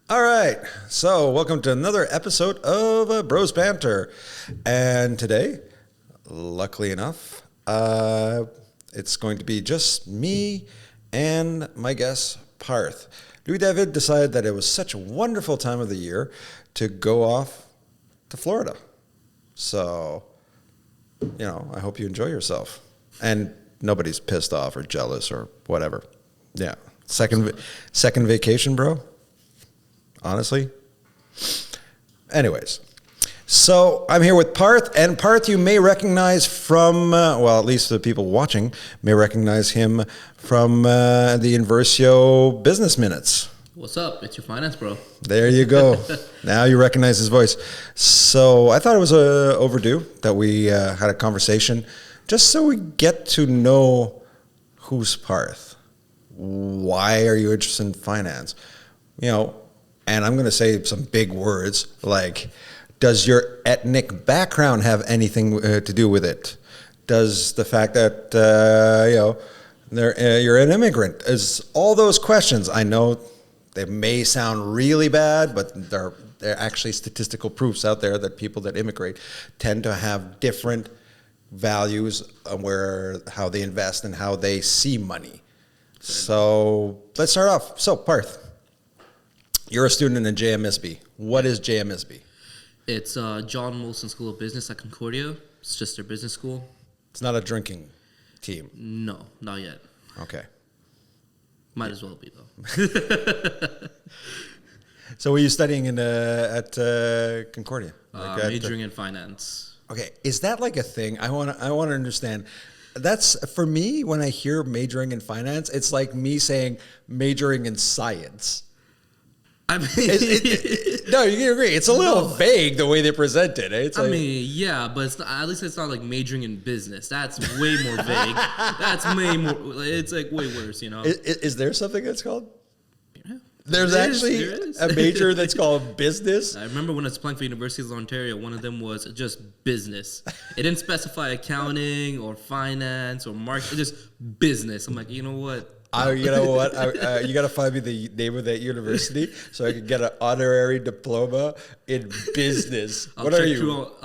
All right, so welcome to another episode of Bros Banter. And today, luckily enough, it's going to be just me and my guest, Parth. Louis David decided that it was such a wonderful time of the year to go off to Florida. So, I hope you enjoy yourself. And nobody's pissed off or jealous or whatever. Yeah. Second vacation, bro? Honestly. Anyways, so I'm here with Parth, and Parth you may recognize from, at least the people watching may recognize him from the Invercio Business Minutes. What's up? It's your finance bro. There you go. Now you recognize his voice. So I thought it was overdue that we had a conversation just so we get to know who's Parth. Why are you interested in finance? And I'm going to say some big words like, does your ethnic background have anything to do with it? Does the fact that, you're an immigrant? Is all those questions, I know they may sound really bad, but there are actually statistical proofs out there that people that immigrate tend to have different values how they invest and how they see money. So let's start off. So Parth, you're a student in JMSB. What is JMSB? It's John-Molson School of Business at Concordia. It's just their business school. It's not a drinking team. No, not yet. Okay. Might as well be though. So were you studying at Concordia? Majoring in finance. Okay, is that like a thing? I want to understand. That's for me. When I hear majoring in finance, it's like me saying majoring in science. I mean, no, you can agree. It's a little vague the way they present it. Eh? Yeah, but it's not, at least it's not like majoring in business. That's way more vague. That's way more. It's like way worse, Is there something that's called? Yeah. There's actually a major that's called business. I remember when I was applying for universities in Ontario, one of them was just business. It didn't specify accounting or finance or marketing, just business. I'm like, you know what? You know what? You got to find me the name of that university so I can get an honorary diploma in business. I'll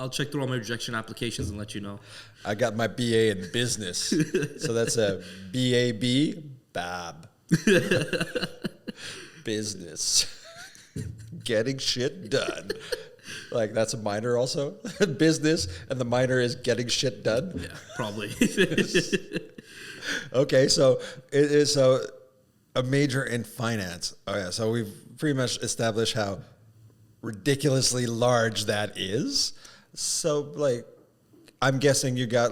check through all my rejection applications and let you know. I got my BA in business. So that's a BAB, BAB. Business. Getting shit done. Like that's a minor also? Business, and the minor is getting shit done? Yeah, probably. Okay, so it is a major in finance. Oh yeah, so we've pretty much established how ridiculously large that is. So I'm guessing you got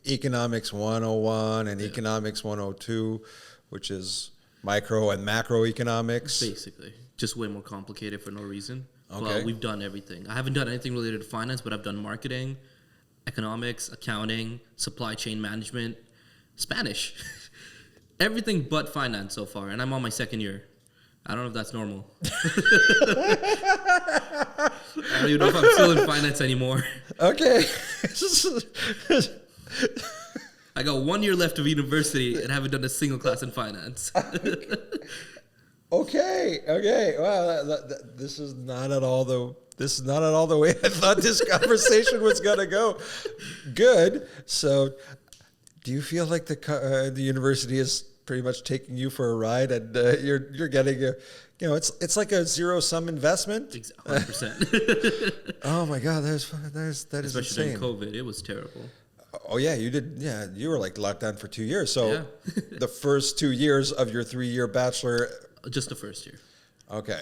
economics 101 and economics 102, which is micro and macroeconomics. Basically, just way more complicated for no reason. Okay. Well, we've done everything. I haven't done anything related to finance, but I've done marketing, economics, accounting, supply chain management, Spanish, everything but finance so far, and I'm on my second year. I don't know if that's normal. I don't even know if I'm still in finance anymore. Okay. I got 1 year left of university and haven't done a single class in finance. Okay. Well, this is not at all the way I thought this conversation was gonna go. Good. So, do you feel like the university is pretty much taking you for a ride, and you're getting it's like a zero-sum investment? 100%. Oh my God, that is especially insane. during COVID, it was terrible. Oh yeah, you did. Yeah, you were locked down for 2 years. So yeah. The first 2 years of your 3-year bachelor. Just the first year. Okay.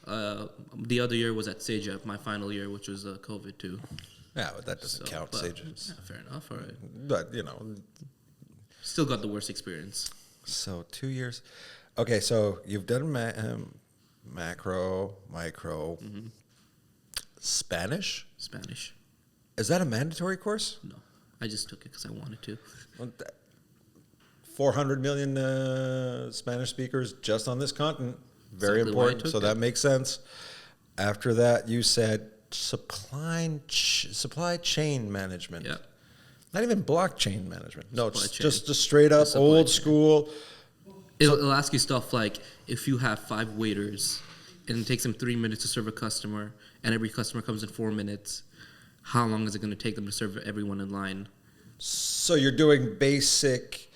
The other year was at SAGEP, my final year, which was COVID too. Yeah, but that doesn't count, SAGEP. Yeah, fair enough. All right. But still got the worst experience. So 2 years. Okay, so you've done macro, micro, Spanish. Is that a mandatory course? No, I just took it because I wanted to. 400 million Spanish speakers just on this continent. Very exactly important. So that makes sense. After that, you said supply chain management. Yeah. Not even blockchain management. No, Supply it's chain. just straight up old school. It'll ask you stuff like, if you have 5 waiters and it takes them 3 minutes to serve a customer, and every customer comes in 4 minutes, how long is it going to take them to serve everyone in line? So you're doing basic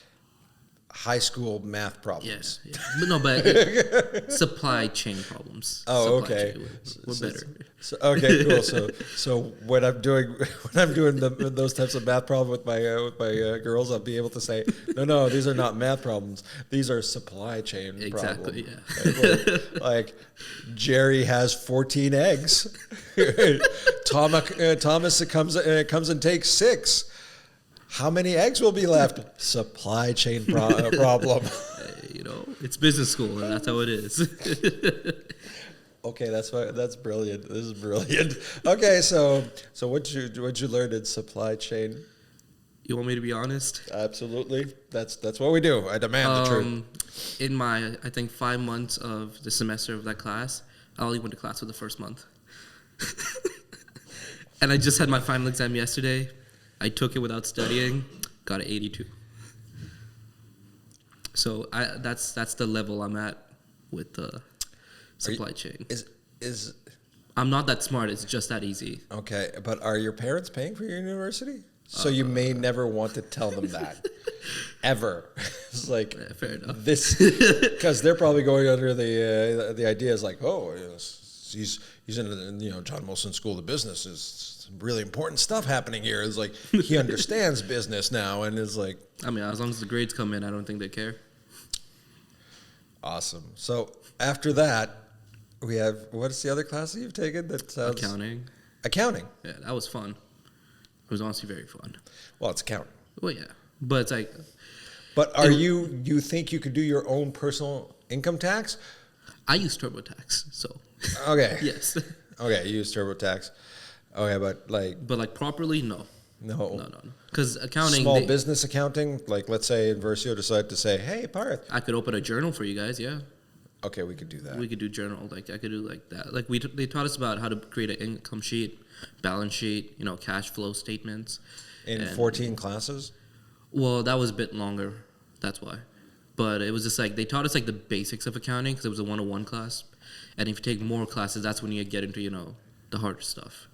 high school math problems. Yeah. But supply chain problems. Oh, supply okay. Chain, we're better. Okay, cool. So when I'm doing those types of math problems with my girls, I'll be able to say, no, these are not math problems. These are supply chain exactly, problems. Yeah. Like Jerry has 14 eggs. Thomas comes and takes 6. How many eggs will be left? Supply chain problem. It's business school, and that's how it is. Okay, that's brilliant. This is brilliant. Okay, so what'd you learn in supply chain? You want me to be honest? Absolutely. That's what we do. I demand the truth. In my, I think, 5 months of the semester of that class, I only went to class for the first month. And I just had my final exam yesterday. I took it without studying, got an 82. So that's the level I'm at with the supply chain. Is I'm not that smart. It's just that easy. Okay, but are your parents paying for your university? So you may never want to tell them that, ever. It's like fair enough. This, because they're probably going under the idea is like, oh, he's in the John-Molson School of Business. Is really important stuff happening here. It's like he understands business now, and is like. I mean, as long as the grades come in, I don't think they care. Awesome. So after that, we have, what's the other class that you've taken? That sounds Accounting. Yeah, that was fun. It was honestly very fun. Well, it's accounting. Well, yeah, but it's like. But you think you could do your own personal income tax? I use TurboTax, so. Okay. Yes. Okay, you use TurboTax. Okay, but properly, no. No. Because accounting. Small business accounting, like let's say Invercio decided to say, hey, Parth. I could open a journal for you guys, yeah. Okay, we could do that. We could do journal, like I could do like that. Like they taught us about how to create an income sheet, balance sheet, cash flow statements. In 14 classes? Well, that was a bit longer. That's why. But it was just like they taught us like the basics of accounting because it was a 101 class. And if you take more classes, that's when you get into, the harder stuff,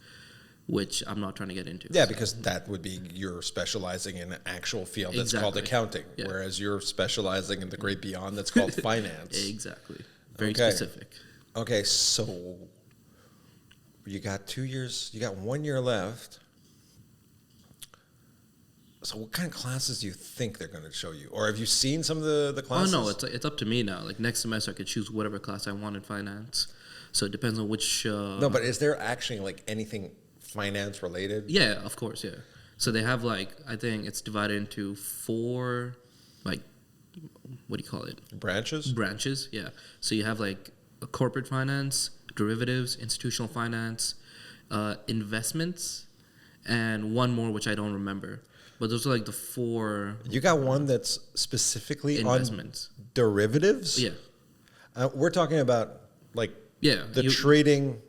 which I'm not trying to get into. Yeah, because that would be you're specializing in an actual field that's called accounting, whereas you're specializing in the great beyond that's called finance. Exactly. Very specific. Okay, so you got 2 years, you got 1 year left. So what kind of classes do you think they're going to show you? Or have you seen some of the classes? Oh, no, it's up to me now. Like next semester, I could choose whatever class I want in finance. So it depends on which... No, but is there actually like anything finance related? Yeah, of course, yeah. So they have I think it's divided into 4, what do you call it? Branches, yeah. So you have a corporate finance, derivatives, institutional finance, investments, and one more which I don't remember. But those are the 4. You got one that's specifically investments. On derivatives? Yeah. We're talking about the trading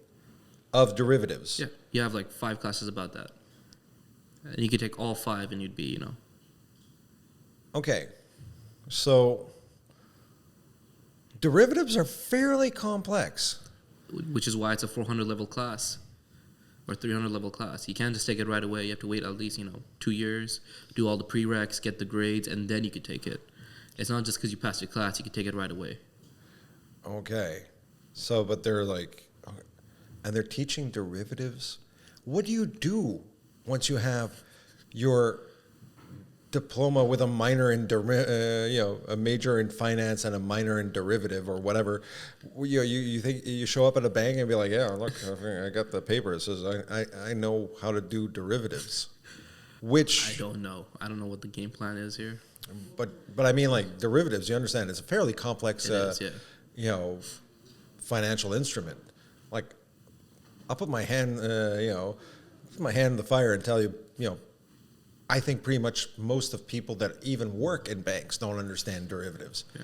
of derivatives. Yeah. You have 5 classes about that. And you could take all 5 and you'd be, Okay. So derivatives are fairly complex. Which is why it's a 400 level class. Or 300 level class. You can't just take it right away. You have to wait at least, 2 years, do all the prereqs, get the grades, and then you could take it. It's not just because you passed your class, you can take it right away. Okay. So, but they're and they're teaching derivatives. What do you do once you have your diploma with a minor in, a major in finance and a minor in derivative or whatever? You think you show up at a bank and be like, yeah, look, I got the paper. It says I know how to do derivatives. Which I don't know. I don't know what the game plan is here. But I mean, derivatives. You understand? It's a fairly complex, financial instrument. I'll put my hand, put my hand in the fire and tell you, I think pretty much most of people that even work in banks don't understand derivatives. Yeah.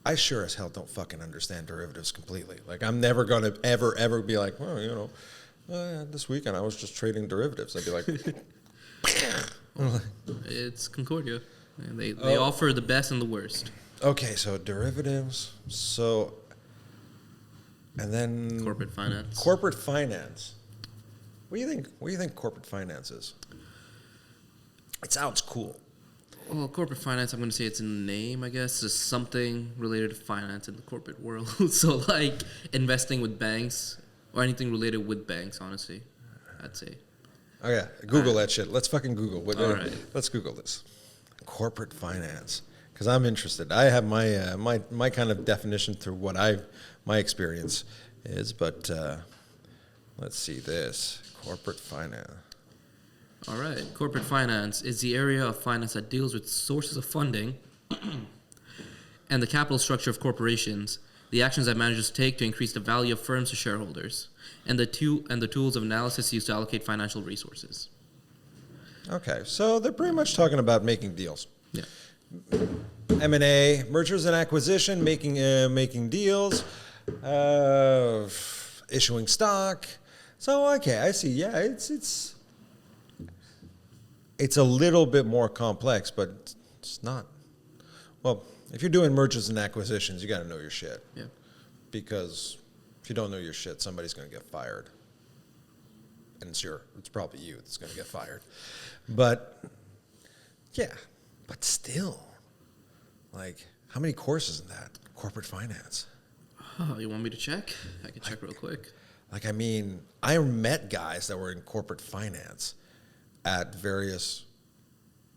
I sure as hell don't fucking understand derivatives completely. I'm never going to ever be like, well, this weekend I was just trading derivatives. I'd be like... It's Concordia. And they offer the best and the worst. Okay, so derivatives. So And then Corporate finance. Corporate finance. What do you think? What do you think corporate finance is? It sounds cool. Well, corporate finance, I'm going to say it's in the name, I guess. It's something related to finance in the corporate world. So, like, investing with banks or anything related with banks, honestly, I'd say. Oh, yeah. Google that shit. Let's fucking Google. All right. Let's Google this. Corporate finance. Because I'm interested. I have my my kind of definition through what my experience is. But let's see this. Corporate finance. All right. Corporate finance is the area of finance that deals with sources of funding and the capital structure of corporations, the actions that managers take to increase the value of firms to shareholders, and the tools of analysis used to allocate financial resources. Okay, so they're pretty much talking about making deals. Yeah. M&A, mergers and acquisition, making deals, issuing stock. So okay, I see. Yeah, it's a little bit more complex, but it's not. Well, if you're doing mergers and acquisitions, you got to know your shit. Yeah. Because if you don't know your shit, somebody's going to get fired. And it's probably you that's going to get fired. But yeah, but still, like, how many courses in that? Corporate finance. Oh, you want me to check? I can check real quick. Like, I mean, I met guys that were in corporate finance at various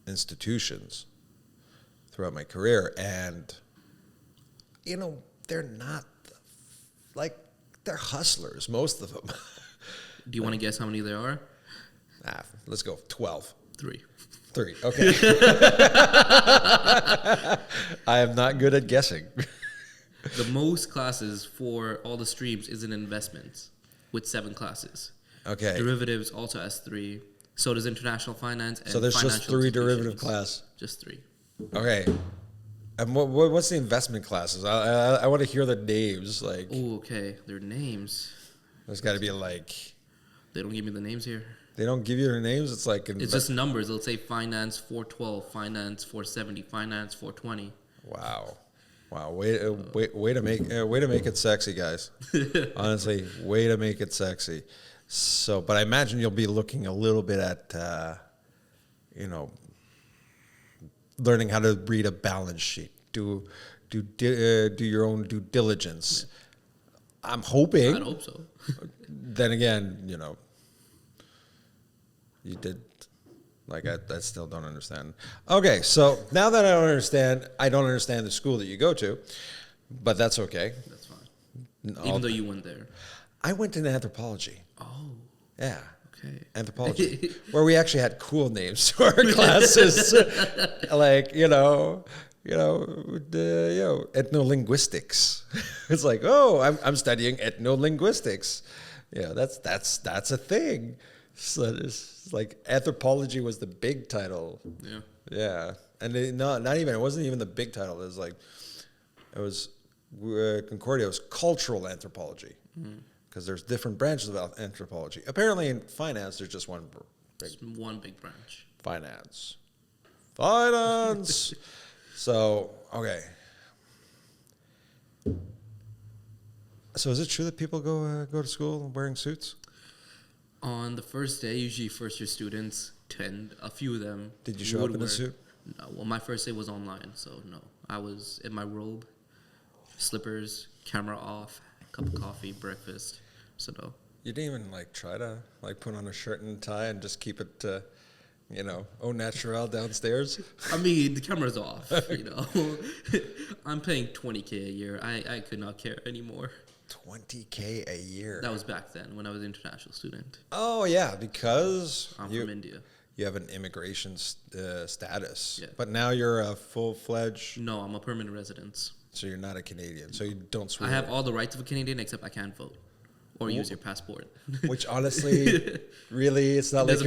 institutions throughout my career, and, you know, they're not, like, they're hustlers, most of them. Do you want to guess how many there are? Let's go 12. 3. 3, okay. I am not good at guessing. The most classes for all the streams is in investments, with 7 classes. Okay. Derivatives also has 3. So does international finance. And so there's just 3 derivative class. Just 3. Okay. And what's the investment classes? I want to hear the names. Like. Oh, okay. Their names. There's got to be like. They don't give me the names here. They don't give you their names. It's like. It's just numbers. They'll say finance 412, finance 470, finance 420. Wow. Way to make it sexy, guys. Honestly, way to make it sexy. So, but I imagine you'll be looking a little bit at, learning how to read a balance sheet, do your own due diligence. Yeah. I'm hoping. I'd hope so. Then again, you did. Like, I still don't understand. Okay, so now that I don't understand the school that you go to, but that's okay. That's fine. Even though you went there. I went into anthropology. Oh. Yeah. Okay. Anthropology, where we actually had cool names to our classes, like ethnolinguistics. It's like, oh, I'm studying ethnolinguistics. Yeah, that's a thing. So it's like anthropology was the big title. Yeah. Yeah, and it wasn't even the big title. It was Concordia was cultural anthropology. Because there's different branches of anthropology. Apparently in finance, there's just one big branch. Finance. So, okay. So is it true that people go to school wearing suits? On the first day, usually first-year students a few of them. Did you show up in a suit? No. Well, my first day was online, so no. I was in my robe, slippers, camera off, cup of coffee, breakfast. So no. You didn't even try to put on a shirt and tie and just keep it, au naturel downstairs. I mean, the camera's off. I'm paying $20K a year. I could not care anymore. $20K a year. That was back then when I was an international student. Oh yeah, because I'm from India. You have an immigration status, yeah. But now you're a full-fledged. No, I'm a permanent resident. So you're not a Canadian. So you don't swear. I have all the rights of a Canadian except I can't vote or use your passport. Which honestly, really, it's not it's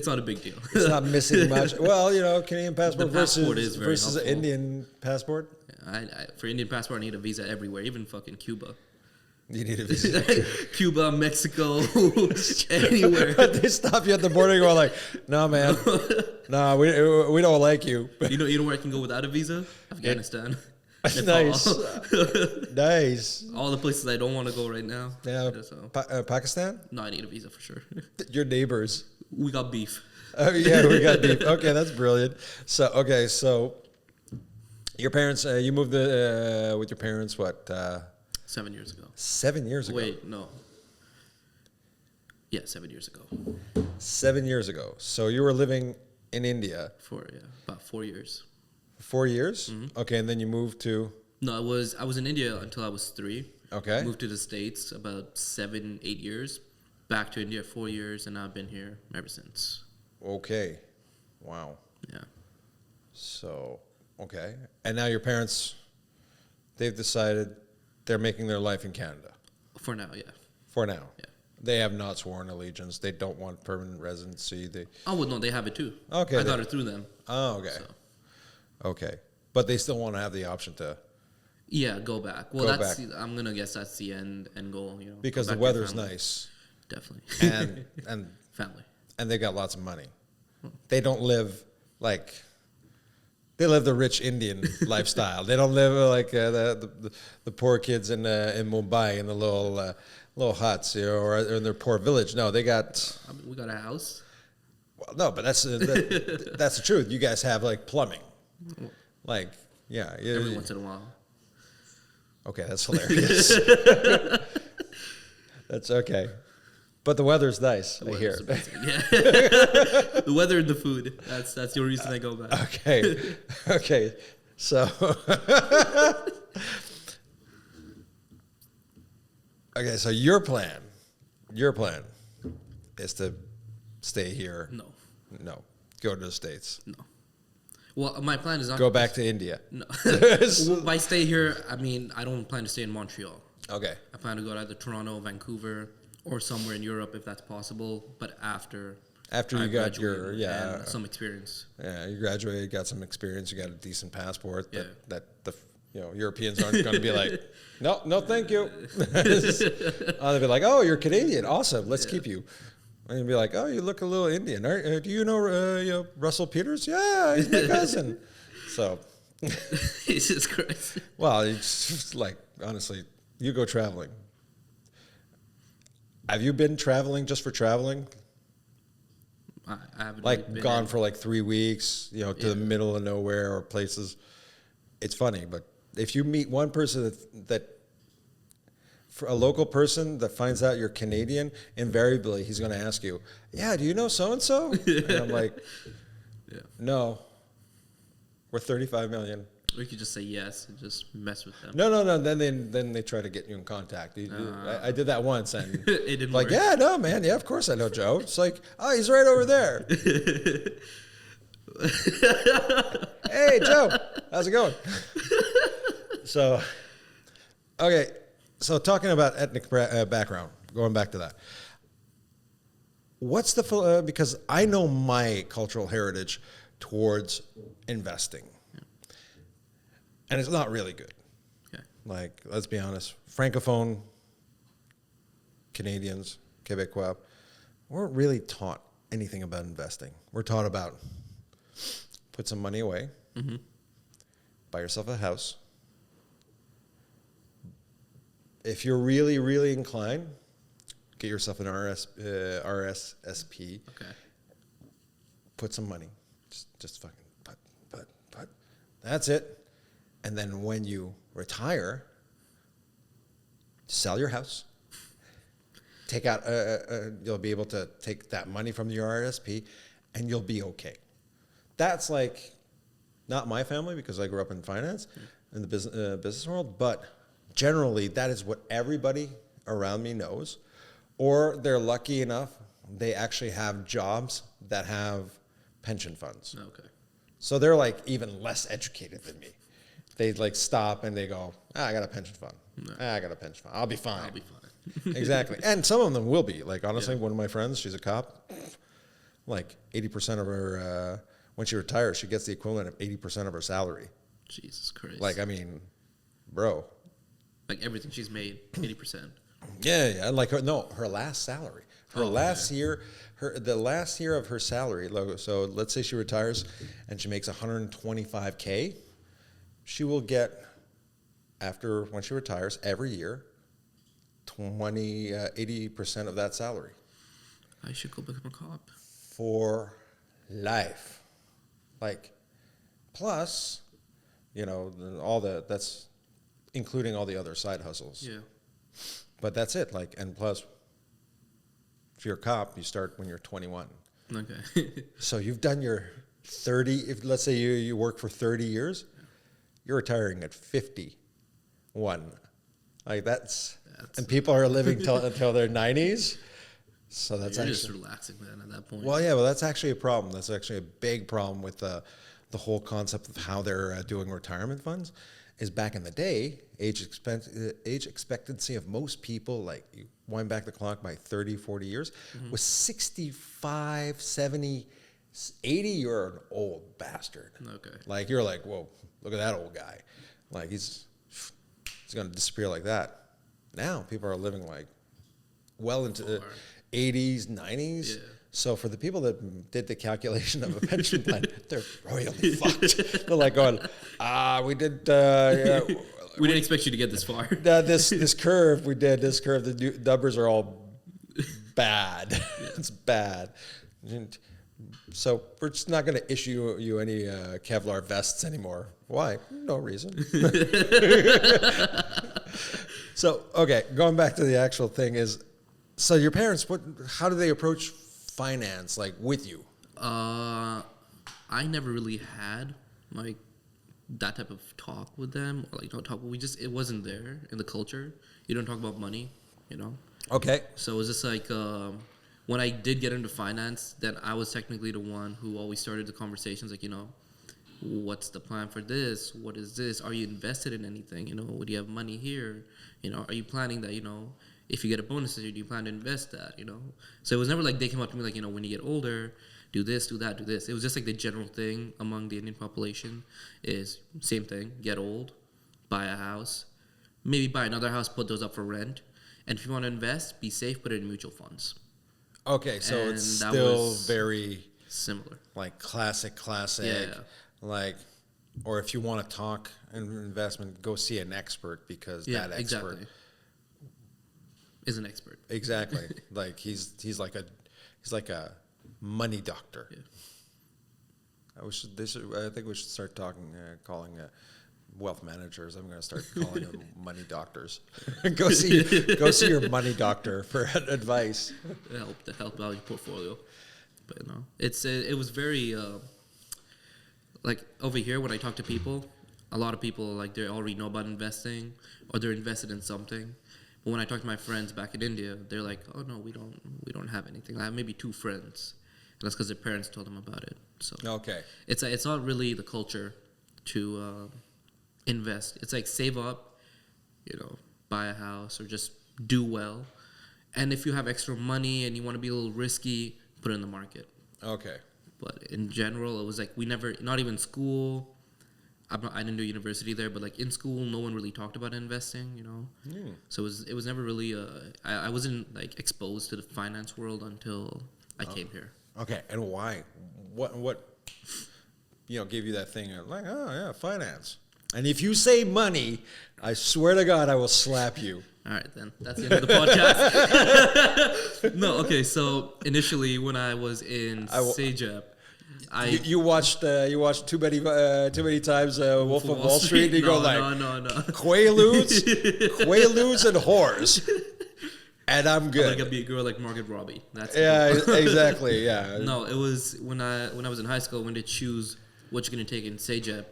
not a big deal. It's not missing much. Well, Canadian passport versus an Indian passport. Yeah, for Indian passport, I need a visa everywhere, even fucking Cuba. You need a visa. Cuba, Mexico, anywhere. They stop you at the border and go like, "No, man, no, we don't like you." You know where I can go without a visa? Afghanistan. Nice. Nice. All the places I don't want to go right now. Yeah. So. Pakistan? No, I need a visa for sure. Your neighbors. We got beef. Oh, yeah, we got deep. Okay, that's brilliant. So your parents, you moved with your parents, what? 7 years ago. 7 years ago? Wait, no. Yeah, 7 years ago. 7 years ago. So you were living in India. For, about 4 years. 4 years? Mm-hmm. Okay, and then you moved to? No, I was in India until I was 3. Okay. Moved to the States about 7, 8 years. Back to India 4 years, and I've been here ever since. Okay. Wow. Yeah. So, okay. And now your parents, they've decided they're making their life in Canada. For now, yeah. For now. Yeah. They have not sworn allegiance. They don't want permanent residency. Oh, well, no, they have it too. Okay. I got it through them. Oh, okay. So. Okay. But they still want to have the option to. Yeah, go back. Well, Go back. I'm going to guess that's the end goal, you know. Because the back to your weather's family. nice. Definitely. And Family. and they got lots of money. They don't live like they live the rich Indian lifestyle. They don't live like the poor kids in Mumbai in the little huts, you know, or in their poor village. No, they got. I mean, we got a house. Well, no, but that's the truth. You guys have like plumbing, like yeah. Every once in a while. Okay, that's hilarious. That's okay. But the weather's nice, I hear. Yeah. The weather and the food. That's the reason I go back. Okay. So okay, so your plan is to stay here. No. Go to the States. No. Well, my plan is not Go back to India. No. If I stay here, I mean, I don't plan to stay in Montreal. Okay. I plan to go to either Toronto, Vancouver, or somewhere in Europe if that's possible. But after you got your and some experience. Yeah, you graduated, got some experience, you got a decent passport. Yeah. That the Europeans aren't going to be like, no, thank you. They'll be like, oh, you're Canadian, awesome, let's keep you. And you'll be like, oh, you look a little Indian. Do you know Russell Peters? Yeah, he's my cousin. So, Jesus Christ. well, it's just like honestly, you go traveling. Have you been traveling just for traveling? I haven't Like really been gone for like 3 weeks, to the middle of nowhere or places. It's funny, but if you meet one person that for a local person that finds out you're Canadian, invariably he's going to ask you, yeah, do you know so-and-so? And I'm like, no, we're 35 million. Or you could just say yes and just mess with them. No. Then they try to get you in contact. I did that once, and it didn't like, work. yeah, no, man, yeah, of course I know Joe. It's like, oh, he's right over there. Hey, Joe, how's it going? So, okay, so talking about ethnic background, going back to that. What's the because I know my cultural heritage towards investing. And it's not really good. Okay. Like, let's be honest, Francophone Canadians, Quebecois, weren't really taught anything about investing. We're taught about put some money away, buy yourself a house. If you're really, really inclined, get yourself an RSSP. Okay. Put some money. Just fucking put. That's it. And then when you retire, sell your house. Take out, you'll be able to take that money from your RSP, and you'll be okay. That's like not my family because I grew up in finance in the business world, but generally that is what everybody around me knows, or they're lucky enough they actually have jobs that have pension funds. Okay. So they're like even less educated than me. They like stop and they go, I got a pension fund. No. I got a pension fund. I'll be fine. I'll be fine. Exactly. And some of them will be. Like, honestly, one of my friends, she's a cop. Like, 80% of her, when she retires, she gets the equivalent of 80% of her salary. Jesus Christ. Like, I mean, bro. Like everything she's made, 80%. Yeah. Like, her last salary. The last year of her salary, so let's say she retires and she makes $125K, she will get when she retires, every year, 80% of that salary. I should go become a cop. For life. Like, plus, that's including all the other side hustles. Yeah. But that's it. Like, and plus, if you're a cop, you start when you're 21. Okay. So you've done your 30, if let's say you work for 30 years, you're retiring at 51. Like that's and people are living until their 90s. So that's You're actually just relaxing then at that point. well, yeah, well, that's actually a problem. That's actually a big problem with the whole concept of how they're doing retirement funds. Is back in the day, age expectancy of most people, like you wind back the clock by 30, 40 years, was 65, 70, 80. You're an old bastard. Okay. Like you're like, whoa, look at that old guy. Like he's going to disappear like that. Now people are living like well into the 80s, 90s. Yeah. So for the people that did the calculation of a pension plan, they're royally fucked. They're like going, we did. We didn't expect you to get this far. This curve we did. This curve, the numbers are all bad. Yeah. It's bad. And so we're just not going to issue you any Kevlar vests anymore. Why? No reason. So okay, going back to the actual thing is, so your parents, how do they approach finance, like with you? I never really had like that type of talk with them, or like no talk. It wasn't there in the culture. You don't talk about money, Okay. So it was just like when I did get into finance, then I was technically the one who always started the conversations. Like what's the plan for this? What is this? Are you invested in anything? Would you have money here? Are you planning that? If you get a bonus this year, do you plan to invest that? So it was never like they came up to me like, when you get older, do this, do that, do this. It was just like the general thing among the Indian population is same thing, get old, buy a house, maybe buy another house, put those up for rent. And if you want to invest, be safe, put it in mutual funds. Okay, so and it's still very similar. Like classic. Yeah. Like, or if you want to talk investment, go see an expert because that expert exactly. Is an expert. Exactly. Like he's like a money doctor. Yeah. I think we should start calling wealth managers. I'm going to start calling them money doctors. go see your money doctor for advice. Help out your portfolio. But it was very like over here when I talk to people, a lot of people like they already know about investing or they're invested in something. But when I talk to my friends back in India, they're like, "Oh no, we don't have anything. I have maybe 2 friends." And that's because their parents told them about it. So okay, it's not really the culture to invest. It's like save up, buy a house or just do well. And if you have extra money and you want to be a little risky, put it in the market. Okay. But in general, it was like we never, not even school. I didn't do university there, but like in school, no one really talked about investing, So it was never really. I wasn't like exposed to the finance world until I came here. Okay, and why? What? Gave you that thing like, oh yeah, finance. And if you say money, I swear to God, I will slap you. All right, then. That's the end of the podcast. No, okay. So initially, when I was in CEGEP, you watched too many times Wolf of Wall Street. And you go like, no. Quaaludes and whores, and I'm good. I'm gonna be a girl like Margaret Robbie. That's exactly. Yeah. No, it was when I was in high school when they choose what you're gonna take in CEGEP,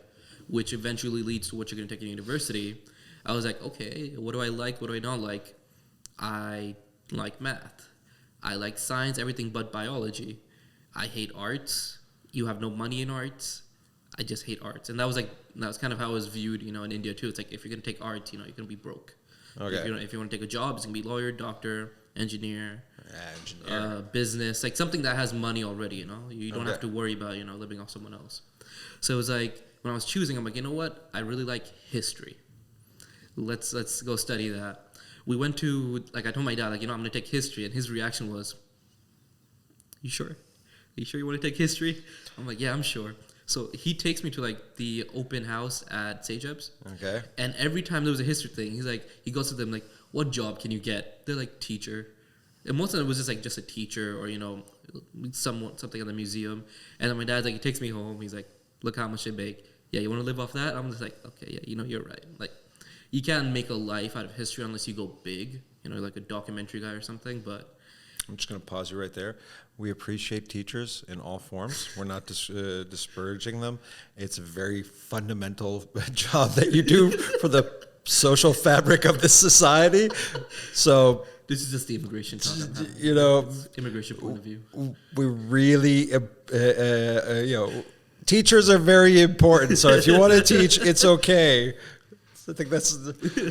which eventually leads to what you're gonna take in university. I was like, okay, what do I like? What do I not like? I like math. I like science, everything but biology. I hate arts. You have no money in arts. I just hate arts. And that was kind of how it was viewed, in India too. It's like, if you're going to take arts, you're going to be broke. Okay. If you want to take a job, it's going to be lawyer, doctor, engineer, business, like something that has money already, You don't have to worry about, living off someone else. So it was like, when I was choosing, I'm like, you know what? I really like history. Let's go study that. We went to, I told my dad, I'm going to take history. And his reaction was, you sure? You sure you want to take history? I'm like, yeah, I'm sure. So he takes me to like the open house at Sagebs. Okay. And every time there was a history thing, he goes to them like, what job can you get? They're like, teacher. And most of it was just a teacher or, something in the museum. And then my dad's like, he takes me home. He's like, look how much they make. Yeah, you want to live off that? I'm just like, okay, yeah, you're right. Like, you can't make a life out of history unless you go big, like a documentary guy or something. But I'm just going to pause you right there. We appreciate teachers in all forms. We're not disparaging them. It's a very fundamental job that you do for the social fabric of this society. So this is just the immigration talk. Immigration point of view. We really, teachers are very important. So if you want to teach, it's okay. I think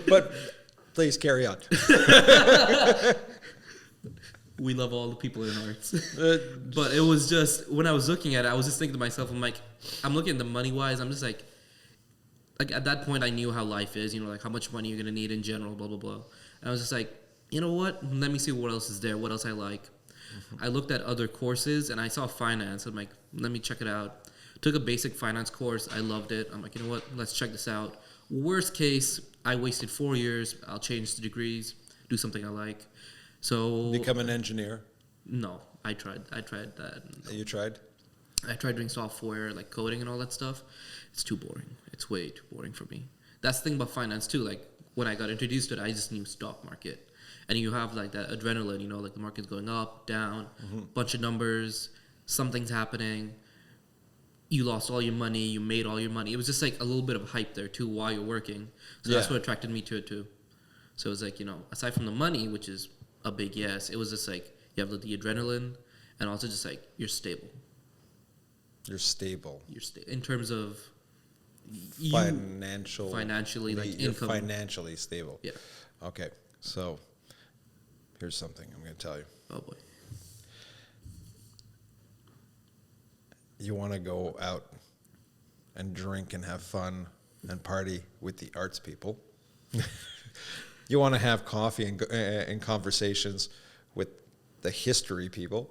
but please carry on. We love all the people in arts. But it was just, when I was looking at it, I was just thinking to myself, I'm looking at the money-wise, I'm just like at that point, I knew how life is, like how much money you're going to need in general, blah, blah, blah. And I was just like, you know what? Let me see what else is there, what else I like. Mm-hmm. I looked at other courses, and I saw finance. I'm like, let me check it out. Took a basic finance course. I loved it. I'm like, you know what? Let's check this out. Worst case, I wasted 4 years. I'll change the degrees, do something I like. So become an engineer? No, I tried that. You tried? I tried doing software, like coding and all that stuff. It's too boring. It's way too boring for me. That's the thing about finance too. Like when I got introduced to it, I just knew stock market. And you have like that adrenaline, like the market's going up, down, bunch of numbers, something's happening. You lost all your money, you made all your money. It was just like a little bit of hype there too while you're working. So that's what attracted me to it too. So it was like, aside from the money, which is a big yes, it was just like you have the adrenaline and also just like you're stable. You're stable. In terms of financially, like you're income. Financially stable. Yeah. Okay. So here's something I'm going to tell you. Oh boy. You want to go out and drink and have fun and party with the arts people. You want to have coffee and conversations with the history people.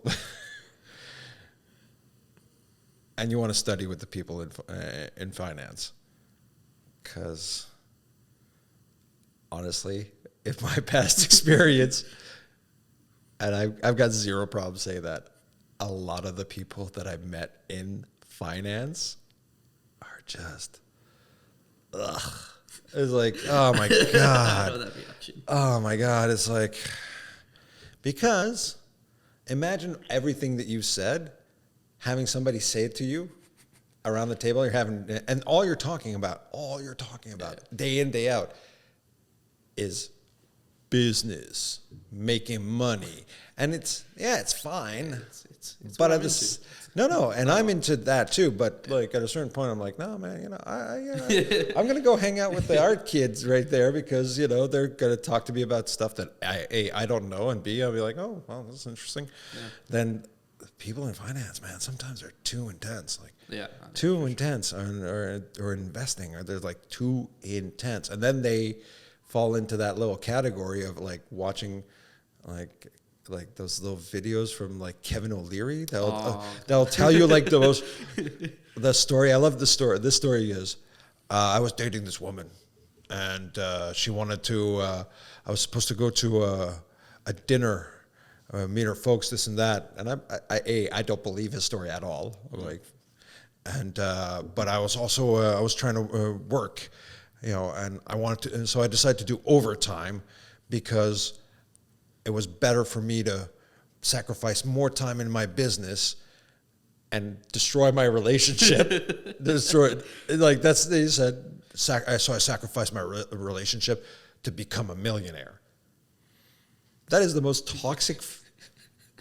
And you want to study with the people in finance. Because honestly, in my past experience, and I've got zero problem saying that, a lot of the people that I've met in finance are just, ugh. It's like, oh my God. I know that reaction. Oh my God. It's like, because imagine everything that you said, having somebody say it to you around the table, and all you're talking about day in, day out is business, making money. And it's fine. It's but and I'm into that too. But like at a certain point, I'm like, no, man, I'm gonna go hang out with the art kids right there because they're gonna talk to me about stuff that I don't know, and B, I'll be like, oh, well, that's interesting. Yeah. Then people in finance, man, sometimes they're too intense, too intense, or investing, or they're like too intense, and then they fall into that little category of like watching like those little videos from like Kevin O'Leary. They'll tell you like the story. I love the story. This story is, I was dating this woman, and she wanted to. I was supposed to go to a dinner, meet her folks, this and that. And I don't believe his story at all. But I was also I was trying to work, and I wanted to, and so I decided to do overtime because it was better for me to sacrifice more time in my business and destroy my relationship. They said, so I sacrificed my relationship to become a millionaire. That is the most toxic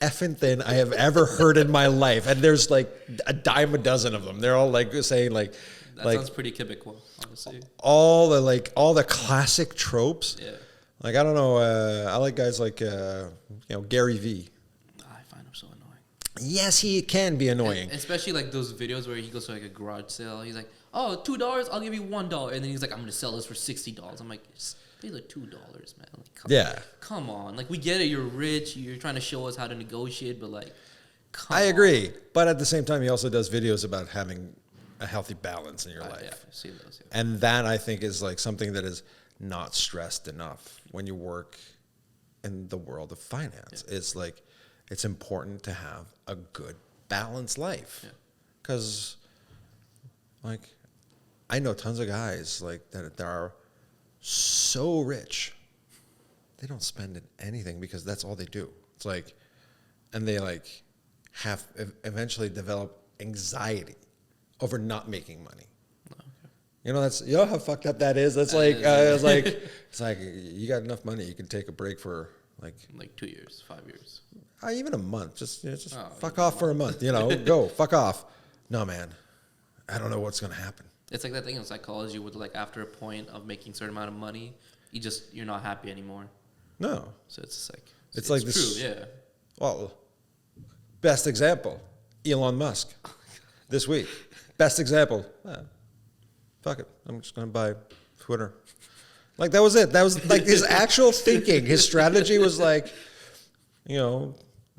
effing thing I have ever heard in my life. And there's like a dime a dozen of them. They're all like saying like, that sounds pretty typical, honestly. All the classic tropes. Yeah. Like, I don't know, I like guys like, Gary Vee. I find him so annoying. Yes, he can be annoying. And especially like those videos where he goes to like a garage sale. He's like, oh, $2, I'll give you $1. And then he's like, I'm going to sell this for $60. I'm like, just pay like $2, man. Like, come on. Like, we get it. You're rich. You're trying to show us how to negotiate. But like, I agree. But at the same time, he also does videos about having a healthy balance in your life. Yeah, I've seen those. Yeah. And that, I think, is like something that is not stressed enough when you work in the world of finance. Yeah. It's like, it's important to have a good balanced life. Because, like, I know tons of guys like that are so rich, they don't spend anything because that's all they do. It's like, and they like have eventually develop anxiety over not making money. Okay. You know, that's, you know how fucked up that is. That's like, it's like you got enough money, you can take a break for like 2 years, 5 years, even a month. Just fuck off for a month. You know, go fuck off. No, man, I don't know what's gonna happen. It's like that thing in psychology with like after a point of making a certain amount of money, you're not happy anymore. No. So it's like it's like this. True, yeah. Well, best example, Elon Musk. This week, best example. Fuck it, I'm just gonna buy Twitter. Like that was it. That was like his actual thinking. His strategy was like, you know,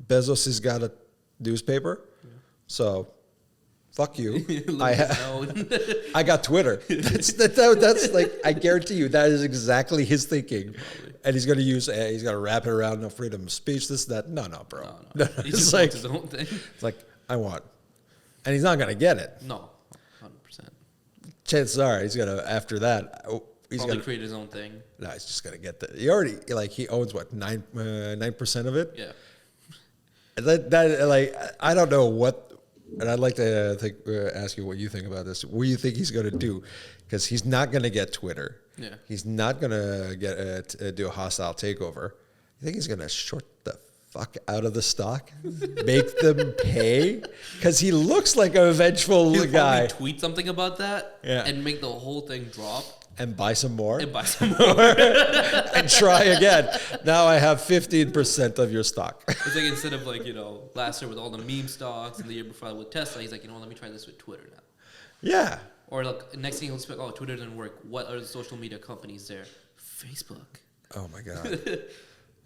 Bezos has got a newspaper, so. Fuck you. I got Twitter. That's like, I guarantee you that is exactly his thinking. Probably. And he's going to he's going to wrap it around no freedom of speech, this, that. No, bro. No. He just wants his own thing. It's like, I want. And he's not going to get it. No, 100%. Chances are he's going to, after that, he's going to create his own thing. No, he's just going to get he already, like, he owns what, 9% of it? Yeah. That like, I don't know what. And I'd like to ask you what you think about this. What do you think he's going to do? Because he's not going to get Twitter. Yeah. He's not going to get do a hostile takeover. You think he's going to short the fuck out of the stock? Make them pay? Because he looks like a vengeful guy. He'll tweet something about that and make the whole thing drop. And buy some more. And try again. Now I have 15% of your stock. It's like instead of like, you know, last year with all the meme stocks and the year before with Tesla, he's like, you know, let me try this with Twitter now. Yeah. Or like next thing he'll speak, oh, Twitter didn't work. What are the social media companies there? Facebook. Oh my God.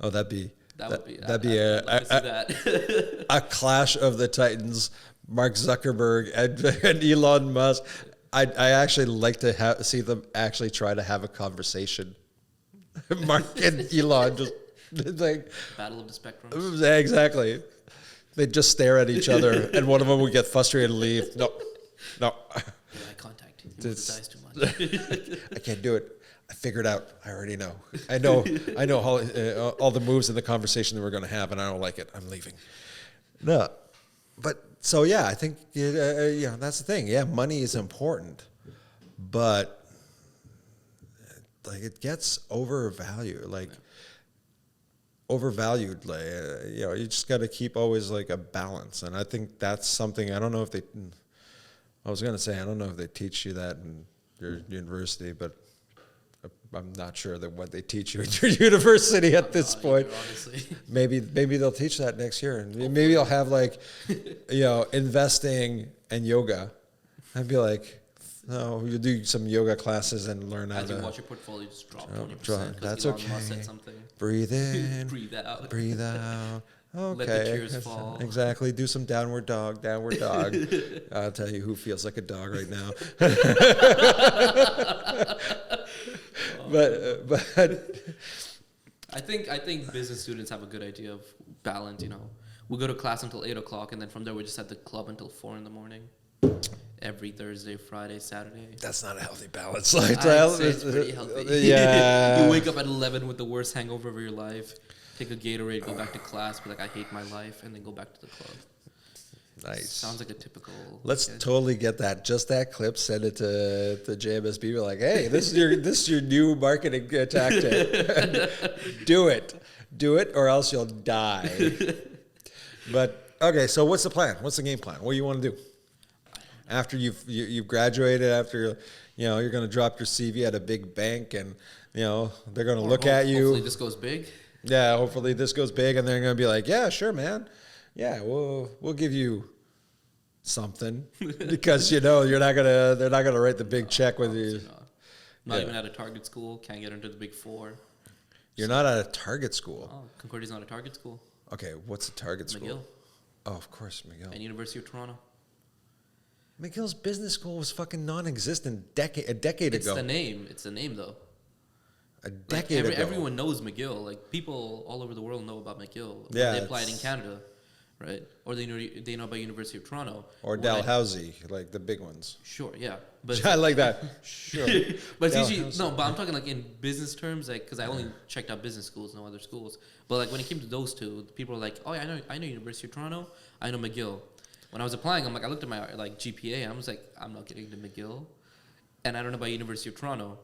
Oh, that'd be a clash of the Titans, Mark Zuckerberg and Elon Musk. I actually like to see them actually try to have a conversation. Mark and Elon just like battle of the spectrums. Exactly. They just stare at each other, and one of them would get frustrated and leave. No. Eye contact. Dies too much. I can't do it. I figured out. I already know. I know all the moves in the conversation that we're going to have, and I don't like it. I'm leaving. No, but. So yeah, I think that's the thing. Yeah, money is important, but like it gets overvalued. Like you just got to keep always like a balance. And I think that's something. I don't know if they. I was gonna say I don't know if they teach you that in your university, but I'm not sure that what they teach you at your university at this point. Honestly. Maybe they'll teach that next year, and maybe they'll have like, investing and yoga, and be like, no, you do some yoga classes and learn how to. As you watch your portfolio, just drop 20%. That's okay. Said something. Breathe in. Breathe out. Breathe out. Okay. Let the tears fall. Exactly. Do some downward dog. I'll tell you who feels like a dog right now. But I think business students have a good idea of balance. You know, we go to class until 8:00, and then from there we just at the club until 4 a.m. every Thursday, Friday, Saturday. That's not a healthy balance lifestyle. It's pretty healthy. Yeah. You wake up at 11 with the worst hangover of your life. Take a Gatorade, go back to class, be like, I hate my life, and then go back to the club. Nice. Sounds like a typical. Let's totally get that. Just that clip. Send it to JMSB. We're like, hey, this is your new marketing tactic. Do it, or else you'll die. But okay, so what's the plan? What's the game plan? What do you want to do after you've graduated? After you're going to drop your CV at a big bank, and they're going to look at you. Hopefully this goes big. Yeah, hopefully this goes big, and they're going to be like, yeah, sure, man. Yeah, we'll give you something because they're not gonna write the big check with you. Not even at a target school. Can't get into the big four. You're not at a target school. Oh, Concordia's not a target school. Okay, what's a target school? McGill. Oh, of course, McGill. And University of Toronto. McGill's business school was fucking non-existent a decade It's ago. the name. It's the name, though. A decade ago. Everyone knows McGill. Like, people all over the world know about McGill. Yeah, They applied in Canada, right? Or they know about University of Toronto. Or Dalhousie, like the big ones. Sure, yeah. But I like that. Sure. but it's usually, no, but I'm talking like in business terms, like, because I only checked out business schools, no other schools. But like when it came to those two, people are like, oh, yeah, I know University of Toronto, I know McGill. When I was applying, I looked at my like GPA, and I was like, I'm not getting to McGill, and I don't know about University of Toronto.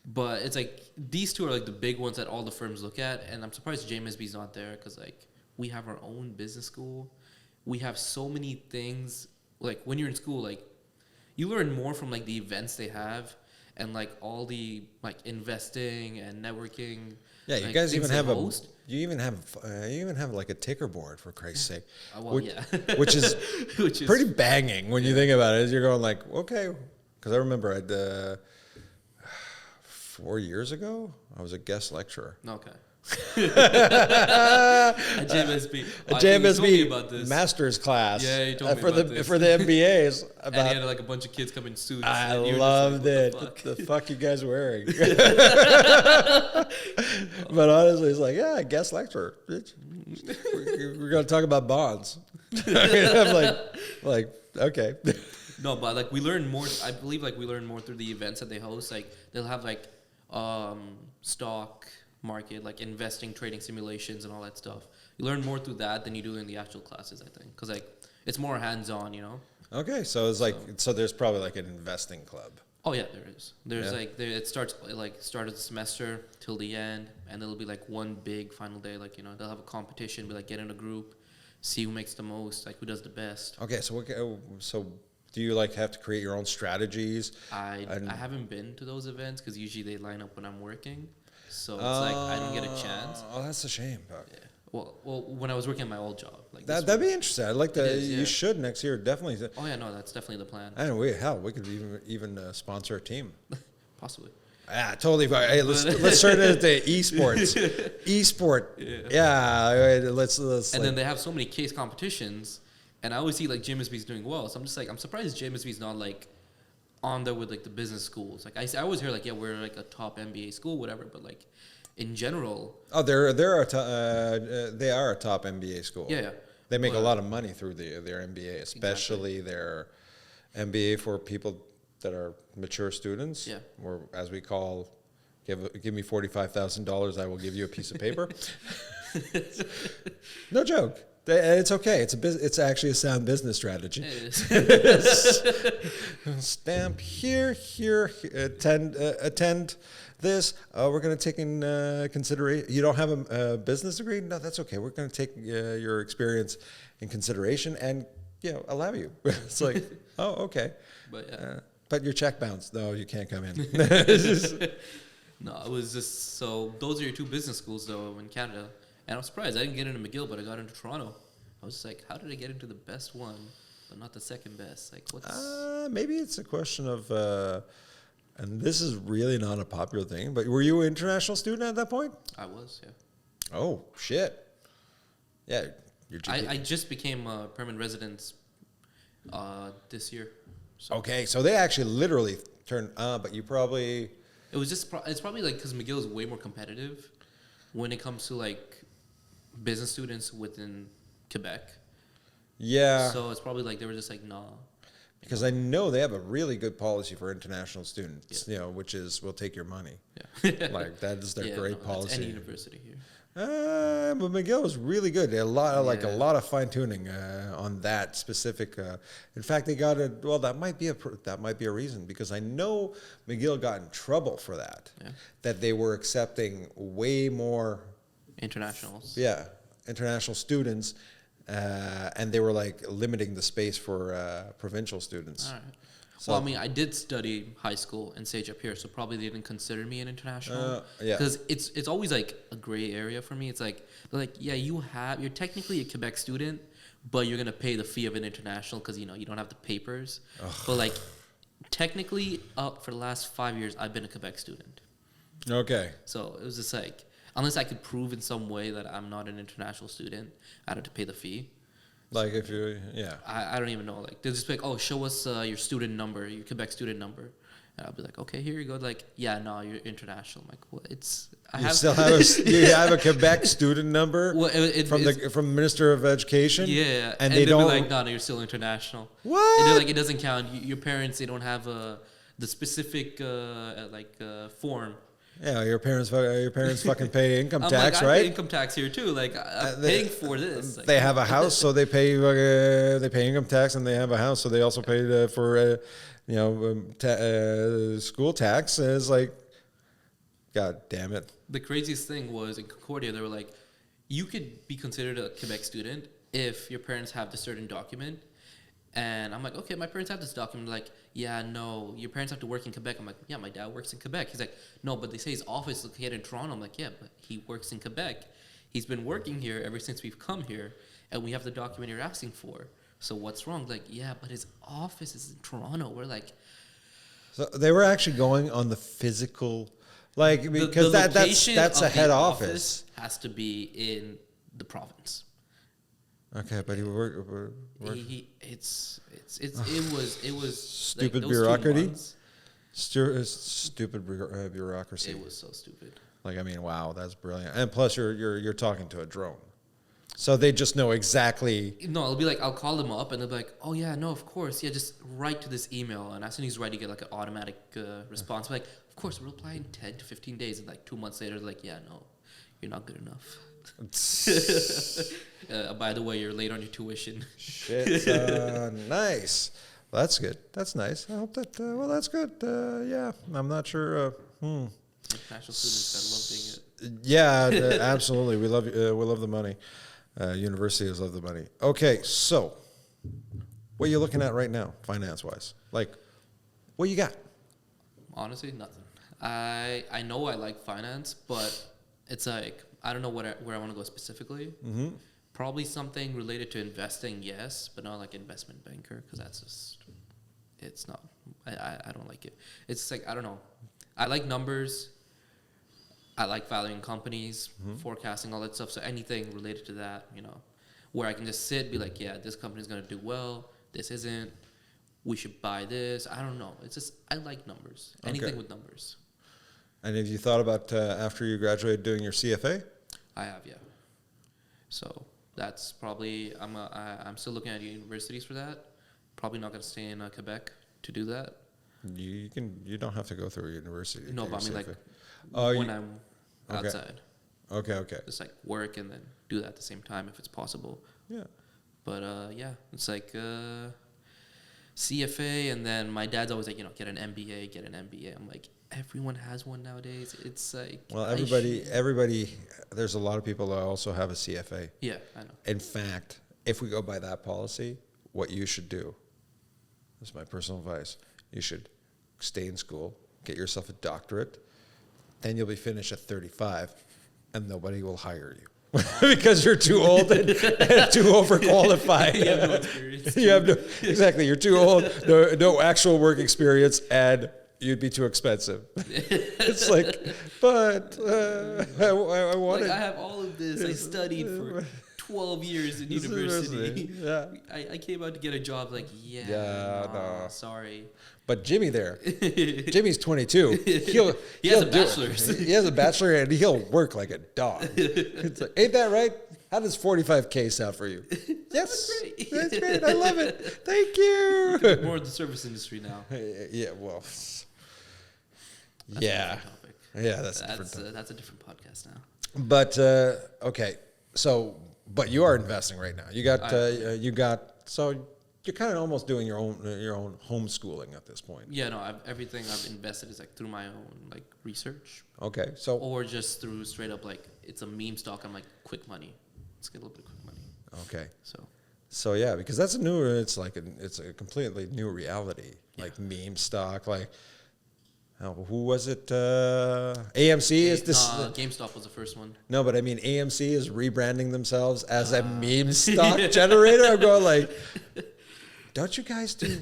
But it's like these two are like the big ones that all the firms look at, and I'm surprised JMSB's not there because like we have our own business school. We have so many things. Like when you're in school, like you learn more from like the events they have and like all the like investing and networking. Yeah, you like, guys even have you even have like a ticker board, for Christ's sake. which is pretty banging when you think about it. You're going like, okay, because I remember I'd 4 years ago I was a guest lecturer. Okay. At JMSB. A JMSB master's class. Yeah, you told me for about the this. for the MBAs. And he had like a bunch of kids come in suits. I and you were loved just like, it. what The the fuck? fuck you guys wearing? But honestly, it's like, yeah, guest lecturer. Bitch. We're gonna talk about bonds. I'm like, okay. No, but like we learn more. I believe like we learn more through the events that they host. Like they'll have like stock market, like investing, trading simulations, and all that stuff. You learn more through that than you do in the actual classes, I think, because like it's more hands-on, you know. Okay, so it's like so there's probably like an investing club. Oh yeah, there is. There's it starts like start of the semester till the end, and there'll be like one big final day. Like, you know, they'll have a competition, be like get in a group, see who makes the most, like who does the best. Okay, so do you like have to create your own strategies? I haven't been to those events because usually they line up when I'm working, so it's like I don't get a chance. Oh, that's a shame. Yeah. Well, when I was working at my old job, like that'd be interesting. I'd like to. Yeah. You should next year definitely. Oh yeah, no, that's definitely the plan. And we could even sponsor a team. Possibly. Yeah, totally. Hey, let's turn it into esports. Esport. Yeah. Let's. And then they have so many case competitions, and I always see like JMSB's doing well. So I'm just like, I'm surprised JMSB's not like on there with like the business schools. Like I always hear like, yeah, we're like a top MBA school, whatever. But like in general, they are a top MBA school. Yeah. They make a lot of money through their MBA, especially their MBA for people that are mature students. Yeah. Or as we call, give me $45,000, I will give you a piece of paper. No joke. It's okay. It's actually a sound business strategy. it is. Stamp here. Attend this. We're going to take in consideration. You don't have a business degree? No, that's okay. We're going to take your experience in consideration and allow you. It's like, oh, okay. But but your check bounced. No, you can't come in. No, it was just so. Those are your two business schools though in Canada. And I'm surprised I didn't get into McGill, but I got into Toronto. I was just like, how did I get into the best one, but not the second best? Like, what's... Maybe it's a question of, and this is really not a popular thing, but were you an international student at that point? I was, yeah. Oh, shit. Yeah. I just became a permanent resident this year. So. Okay, so they actually literally turned, but you probably... It was just, it's probably like, because McGill is way more competitive when it comes to like business students within Quebec. Yeah. So it's probably like they were just like, nah. Because I know they have a really good policy for international students, which is we'll take your money. Yeah. Like that is their great policy. That's any university here. But McGill was really good. They had a lot of fine tuning on that specific. In fact, they got a that might be a reason because I know McGill got in trouble for that. Yeah. That they were accepting way more internationals. Yeah, international students, and they were like limiting the space for provincial students. All right. So, well, I mean, I did study high school and Sage up here, so probably they didn't consider me an international. Yeah. Because it's always like a gray area for me. It's like they're like, yeah, you're technically a Quebec student, but you're gonna pay the fee of an international because you don't have the papers. Ugh. But like technically, for the last 5 years, I've been a Quebec student. Okay. So it was just like, unless I could prove in some way that I'm not an international student, I'd have to pay the fee. Like if you, yeah. I don't even know. Like they'll just be like, oh, show us your student number, your Quebec student number. And I'll be like, okay, here you go. Like, yeah, no, you're international. I'm like, well, You have a Quebec student number well, from the Minister of Education. Yeah, and they don't be like, no, you're still international. What? And they're like, it doesn't count. Your parents, they don't have the specific form. Yeah, your parents fucking pay income I'm tax, like, I right? pay income tax here too. Like I'm paying for this. Like, they have a house, so they pay income tax, and they have a house, so they also pay for school tax. And it's like, God damn it. The craziest thing was in Concordia, they were like, you could be considered a Quebec student if your parents have this certain document. And I'm like, okay, my parents have this document. Like, yeah, no, your parents have to work in Quebec. I'm like, yeah, my dad works in Quebec. He's like, no, but they say his office is located in Toronto. I'm like, yeah, but he works in Quebec. He's been working here ever since we've come here, and we have the document you're asking for. So what's wrong? Like, yeah, but his office is in Toronto. We're like... So they were actually going on the physical... Like, because that's a head office. Has to be in the province. Okay, but he worked. It was stupid like bureaucracy. Stupid bureaucracy. It was so stupid. Like, I mean, wow, that's brilliant. And plus, you're talking to a drone, so they just know exactly. No, it'll be like I'll call them up and they'll be like, "Oh yeah, no, of course, yeah, just write to this email." And as soon as he's writing, you get like an automatic response. Like, of course, we'll reply in 10 to 15 days. And like 2 months later, they're like, "Yeah, no, you're not good enough." By the way, you're late on your tuition. Shit, nice. Well, that's good. That's nice. I hope that. Well, that's good. Yeah, I'm not sure. International students, I love doing it. Yeah, absolutely. We love the money. Universities love the money. Okay, so what are you looking at right now, finance-wise? Like, what you got? Honestly, nothing. I know I like finance, but it's like I don't know where I want to go specifically. Mm-hmm. Probably something related to investing, yes, but not like investment banker, because that's just, it's not, I don't like it. It's like, I don't know. I like numbers. I like valuing companies, forecasting, all that stuff. So anything related to that, where I can just sit, be like, yeah, this company's going to do well. This isn't. We should buy this. I don't know. It's just, I like numbers. Anything with numbers. And have you thought about, after you graduated, doing your CFA? I have, yeah. So that's probably, I'm still looking at universities for that. Probably not going to stay in Quebec to do that. You don't have to go through a university. No, but I mean, CFA. like, when I'm outside. Okay. Just like work and then do that at the same time if it's possible. Yeah. But yeah, it's like CFA, and then my dad's always like, get an MBA. I'm like, everyone has one nowadays. It's like, well, everybody. There's a lot of people that also have a CFA. Yeah, I know. In fact, if we go by that policy, what you should do, this is my personal advice, you should stay in school, get yourself a doctorate, then you'll be finished at 35, and nobody will hire you. Because you're too old and too overqualified. You have no experience. Exactly. You're too old, no actual work experience, and you'd be too expensive. It's like, but I wanted. Like, I have all of this. I studied for 12 years in university. Yeah. I came out to get a job. Like, no, sorry. But Jimmy's 22. He has a bachelor's. He has a bachelor, and he'll work like a dog. It's like, ain't that right? How does 45K sound for you? Yes, that's great. I love it. Thank you. More of the service industry now. Yeah, well, that's a topic. Yeah, that's a different topic. That's a different podcast now. But okay, so but you are investing right now. So you're kind of almost doing your own homeschooling at this point. Yeah, no, everything I've invested is like through my own like research. Okay, so or just through straight up like it's a meme stock. I'm like quick money. Let's get a little bit of quick money. Okay. So yeah, because that's it's a completely new reality. Yeah. Like meme stock, like who was it? AMC is this. GameStop was the first one. No, but I mean AMC is rebranding themselves as a meme stock generator. I'm going like, don't you guys do?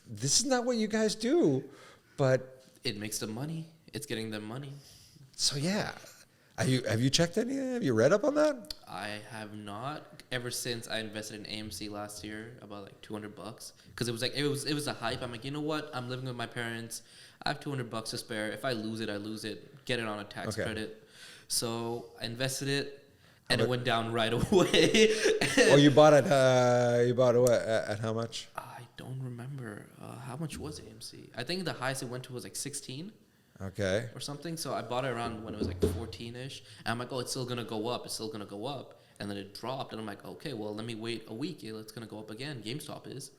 This is not what you guys do, but it makes them money. It's getting them money. So yeah, Have you checked any? Have you read up on that? I have not. Ever since I invested in AMC last year, about like $200, because it was a hype. I'm like, you know what? I'm living with my parents. I have $200 to spare. If I lose it, I lose it. Get it on a tax credit. So I invested it, and it went down right away. Oh, you bought it. You bought it at how much? I don't remember how much was AMC. I think the highest it went to was like 16. Okay. Or something. So I bought it around when it was like 14-ish. And I'm like, oh, it's still going to go up. It's still going to go up. And then it dropped. And I'm like, okay, well, let me wait a week. It's going to go up again. GameStop is.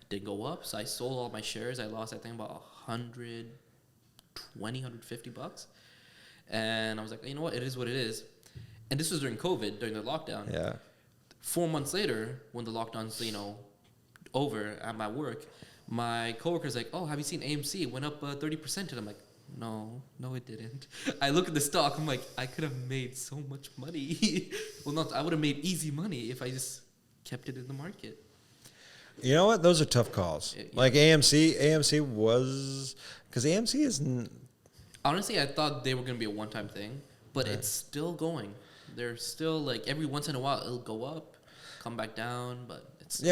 It didn't go up. So I sold all my shares. I lost, I think, about $120, $150. And I was like, you know what? It is what it is. And this was during COVID, during the lockdown. Yeah. 4 months later, when the lockdown's, over at my work, my coworker's like, oh, have you seen AMC? It went up 30%. And I'm like, no, it didn't. I look at the stock. I'm like, I could have made so much money. I would have made easy money if I just kept it in the market. You know what? Those are tough calls. Like AMC was, because AMC isn't. Honestly, I thought they were going to be a one-time thing, but it's still going. They're still like every once in a while it'll go up, come back down, but it's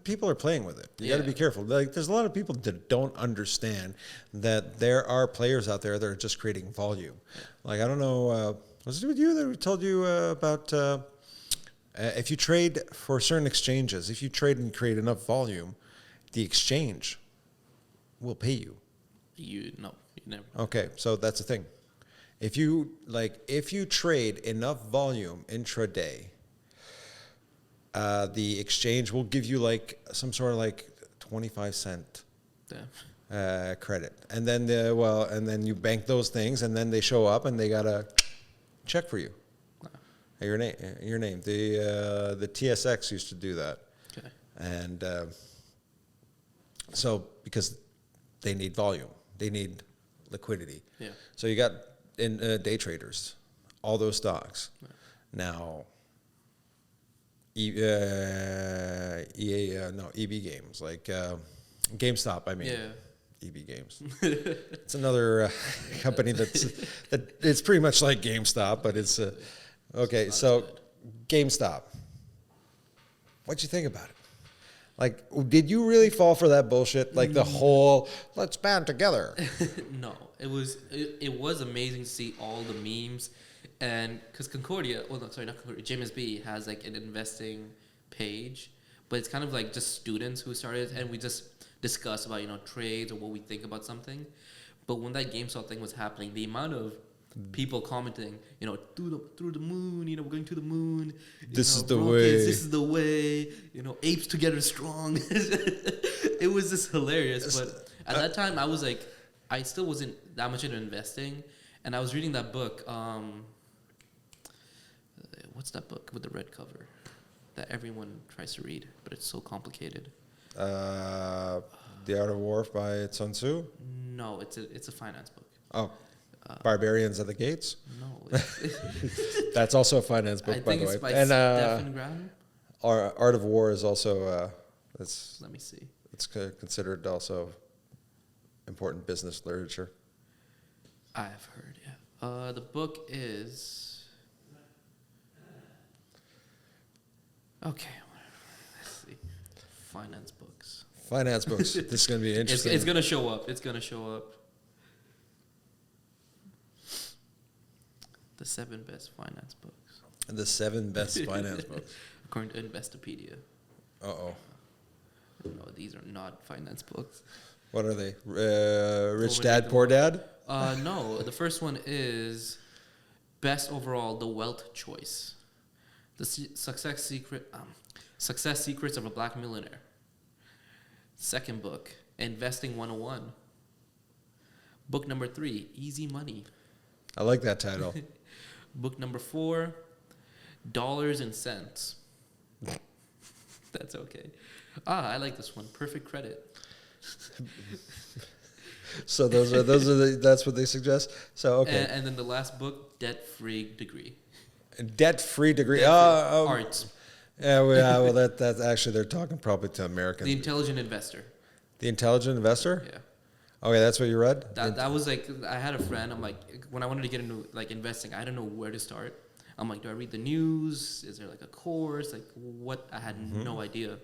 people are playing with it. You got to be careful. Like there's a lot of people that don't understand that there are players out there that are just creating volume. Yeah. Like I don't know, was it with you that we told you about if you trade for certain exchanges, if you trade and create enough volume, the exchange will pay you. You never. Okay, so that's the thing. If you trade enough volume intraday, the exchange will give you like some sort of like 25-cent credit, and then then you bank those things, and then they show up and they got a check for you. Your name. The TSX used to do that, and so because they need volume, they need liquidity. Yeah. So you got in day traders, all those stocks. Yeah. Now, EB Games, like GameStop. I mean, EB Games. It's another company that it's pretty much like GameStop, but it's okay. So, GameStop. What'd you think about it? Like, did you really fall for that bullshit? Like the whole let's band together. No, it was amazing to see all the memes, and because JMSB has like an investing page, but it's kind of like just students who started, and we just discuss about trades or what we think about something. But when that GameStop thing was happening, the amount of people commenting, through the moon, we're going to the moon. This is the way. This is the way. Apes together strong. It was just hilarious. But at that time, I was like, I still wasn't that much into investing, and I was reading that book. What's that book with the red cover that everyone tries to read, but it's so complicated? The Art of War by Sun Tzu? No, it's a finance book. Oh. Barbarians at the Gates? No. That's also a finance book, by the way. By Stephen Graham? Art of War is also, let me see. It's considered also important business literature. I've heard, yeah. The book is... Okay, let's see. Finance books. Finance books. This is going to be interesting. It's going to show up. The 7 best finance books. The 7 best finance books. According to Investopedia. Uh-oh. No, these are not finance books. What are they? Rich Dad, Poor Dad? No, the first one is Best Overall, The Wealth Choice. The Success Secrets of a Black Millionaire. Second book, Investing 101. Book number 3, Easy Money. I like that title. Book number 4, Dollars and Cents. That's okay. I like this one, Perfect Credit. So that's what they suggest. So okay. And then the last book, Debt-Free Degree. Debt-free degree. Arts. Yeah, well, that's actually they're talking probably to Americans. The Intelligent Investor. The Intelligent Investor. Yeah. Okay, that's what you read? That was like, I had a friend. I'm like, when I wanted to get into like investing, I didn't know where to start. I'm like, do I read the news? Is there like a course? Like what? I had no idea.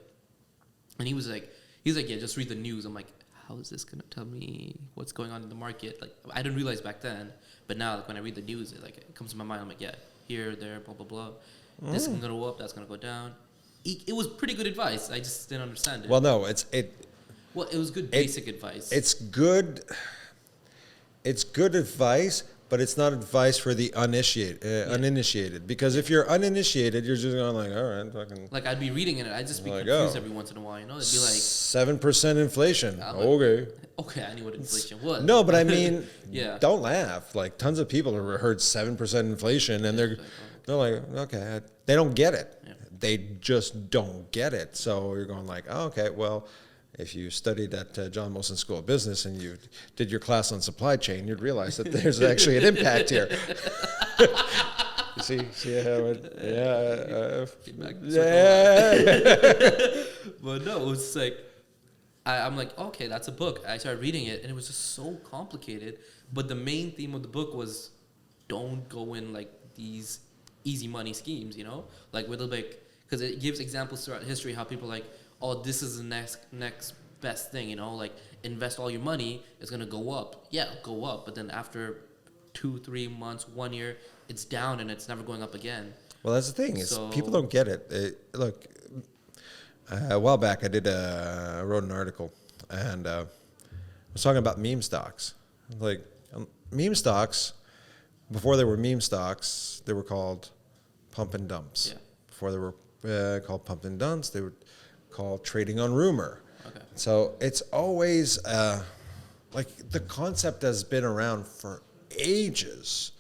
And he's like, yeah, just read the news. I'm like, how is this gonna tell me what's going on in the market? Like I didn't realize back then, but now like when I read the news, it comes to my mind. I'm like, yeah, here, there, blah blah blah. This is gonna go up. That's gonna go down. It was pretty good advice. I just didn't understand it. Well, no, Well, it was good basic advice. It's good. It's good advice, but it's not advice for the uninitiated. Because if you're uninitiated, you're just going like, all right, fucking. Like I'd be reading it, I'd just be like, confused every once in a while. You know, it'd be like 7% inflation. like, Okay. Okay, I knew what inflation was. No, but I mean, yeah. Don't laugh. Like tons of people have heard 7% inflation, and they're like, okay, they don't get it. Yeah. They just don't get it. So you're going like, oh, okay, well. If you studied at John-Molson School of Business and you did your class on supply chain, you'd realize that there's actually an impact here. see how it, But no, it was like, I'm like, okay, that's a book. I started reading it, and it was just so complicated. But the main theme of the book was, don't go in like these easy money schemes, you know, like with because it gives examples throughout history how people like, oh, this is the next best thing, you know, like invest all your money, it's gonna go up. Yeah, go up, but then after 2-3 months, 1 year, it's down and it's never going up again. Well, that's the thing is people don't get it. Look, a while back I wrote an article and I was talking about meme stocks. Like meme stocks, before they were meme stocks, they were called pump and dumps. Yeah. Before they were called pump and dumps, they were called trading on rumor. Okay. So it's always like the concept has been around for ages.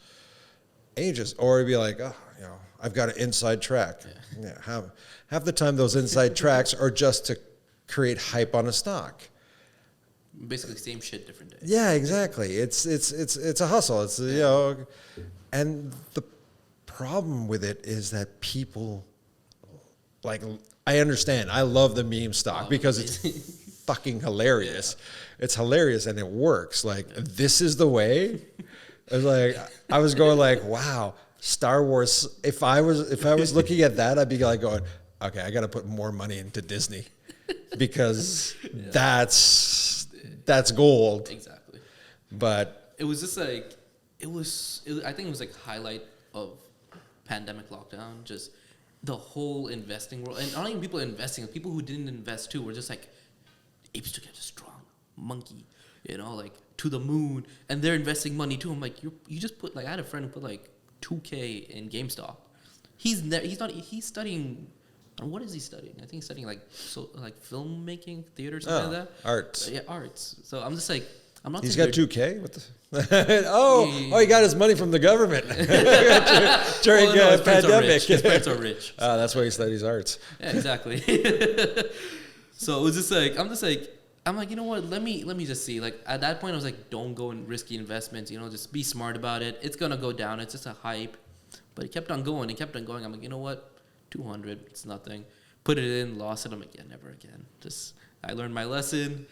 Or it'd be like, oh, you know, I've got an inside track. Yeah. Half the time those inside tracks are just to create hype on a stock. Basically, same shit, different day. Yeah, exactly. It's a hustle. It's you know, and the problem with it is that people like. I understand. I love the meme stock because it's fucking hilarious. Yeah. It's hilarious and it works. Like this is the way. I was going like, wow, Star Wars. If I was looking at that, I'd be like going, okay, I got to put more money into Disney because that's gold. Exactly. But it was just like I think it was like highlight of pandemic lockdown. Just the whole investing world, and not even people investing, people who didn't invest too were just like apes together strong, monkey, you know, like to the moon, and they're investing money too. I'm like, you just put like I had a friend who put like $2,000 in GameStop. He's studying. What is he studying? I think he's studying like filmmaking, theater, something like that. Arts. Yeah, arts. So I'm just like, I'm not. He's got $2,000. What the? He got his money from the government during pandemic. His parents are rich. So. That's why he studies arts. Yeah, exactly. So it was just like I'm like, you know what? Let me just see. Like at that point, I was like, don't go in risky investments. You know, just be smart about it. It's gonna go down. It's just a hype. But it kept on going. It kept on going. I'm like, you know what? 200. It's nothing. Put it in. Lost it. I'm like, yeah, never again. I learned my lesson.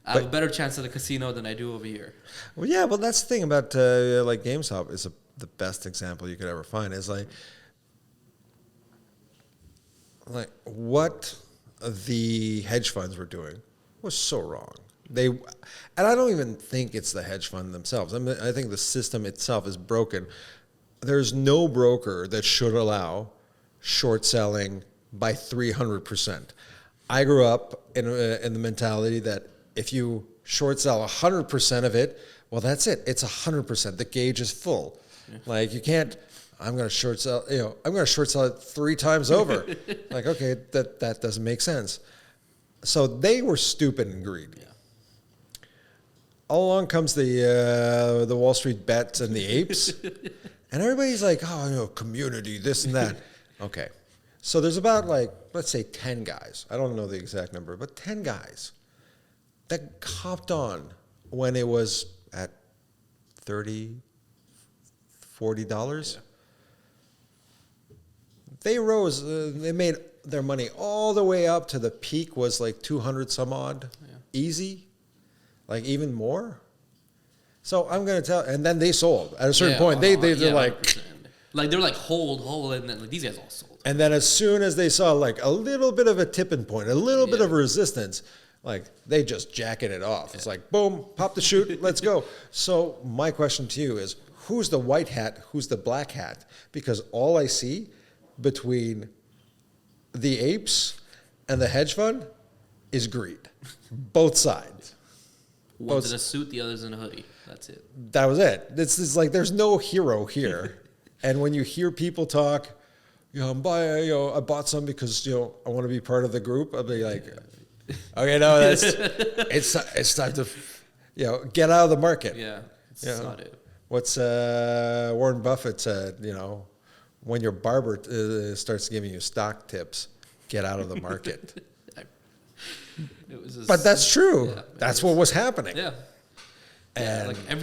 I have a better chance at a casino than I do over here. Well, yeah, well, that's the thing about like GameStop is the best example you could ever find. Is like what the hedge funds were doing was so wrong. And I don't even think it's the hedge fund themselves. I think the system itself is broken. There's no broker that should allow short selling by 300%. I grew up in the mentality that if you short sell 100% of it, well, that's it. It's 100%. The gauge is full. Yeah. Like you can't. I'm going to short sell. You know, I'm going to short sell it 3 times over. Like, okay, that doesn't make sense. So they were stupid and greedy. Yeah. All along comes the Wall Street bets and the apes, and everybody's like, oh, you know, community, this and that. Okay, so there's about let's say 10 guys. I don't know the exact number, but 10 guys that copped on when it was at $30, $40. Yeah. They rose. They made their money all the way up to the peak was like 200 some odd, easy. Like even more. So I'm going to tell, and then they sold at a certain point. They're like, 100%. Like they're like hold, and then like these guys all sold. And then as soon as they saw like a little bit of a tipping point, a little bit of resistance, like they just jacking it off. It's like, boom, pop the chute, let's go. So my question to you is, who's the white hat, who's the black hat? Because all I see between the apes and the hedge fund is greed. Both sides. One's in a suit, the other's in a hoodie. That's it. That was it. It's like there's no hero here. And when you hear people talk, I bought some because I want to be part of the group. I'll be like, okay, no, it's time to get out of the market. Yeah, it's not it. What's Warren Buffett said? When your barber starts giving you stock tips, get out of the market. But that's true. Yeah, that's what was happening. Yeah. And I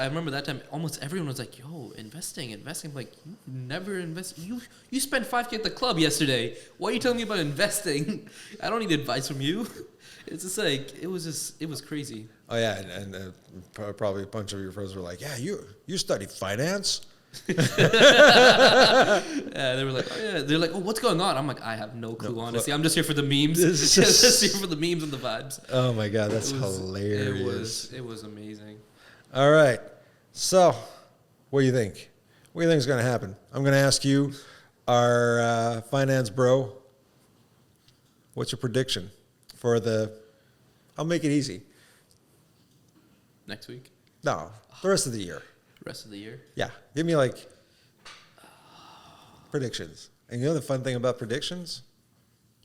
remember that time almost everyone was like, yo, investing. I'm like, you never invest. You spent $5K at the club yesterday. Why are you telling me about investing? I don't need advice from you. It's just like it was crazy. Oh yeah, and probably a bunch of your friends were like, yeah, you studied finance. Yeah, they were like, oh yeah. They're like, oh, what's going on? I'm like, I have no clue, honestly. I'm just here for the memes. Just here for the memes and the vibes. Oh my god, that's hilarious. It was amazing. All right, so what do you think? What do you think is going to happen? I'm going to ask you, our finance bro. What's your prediction for I'll make it easy. Next week? No, the rest of the year. Rest of the year? Yeah. Give me predictions. And the fun thing about predictions?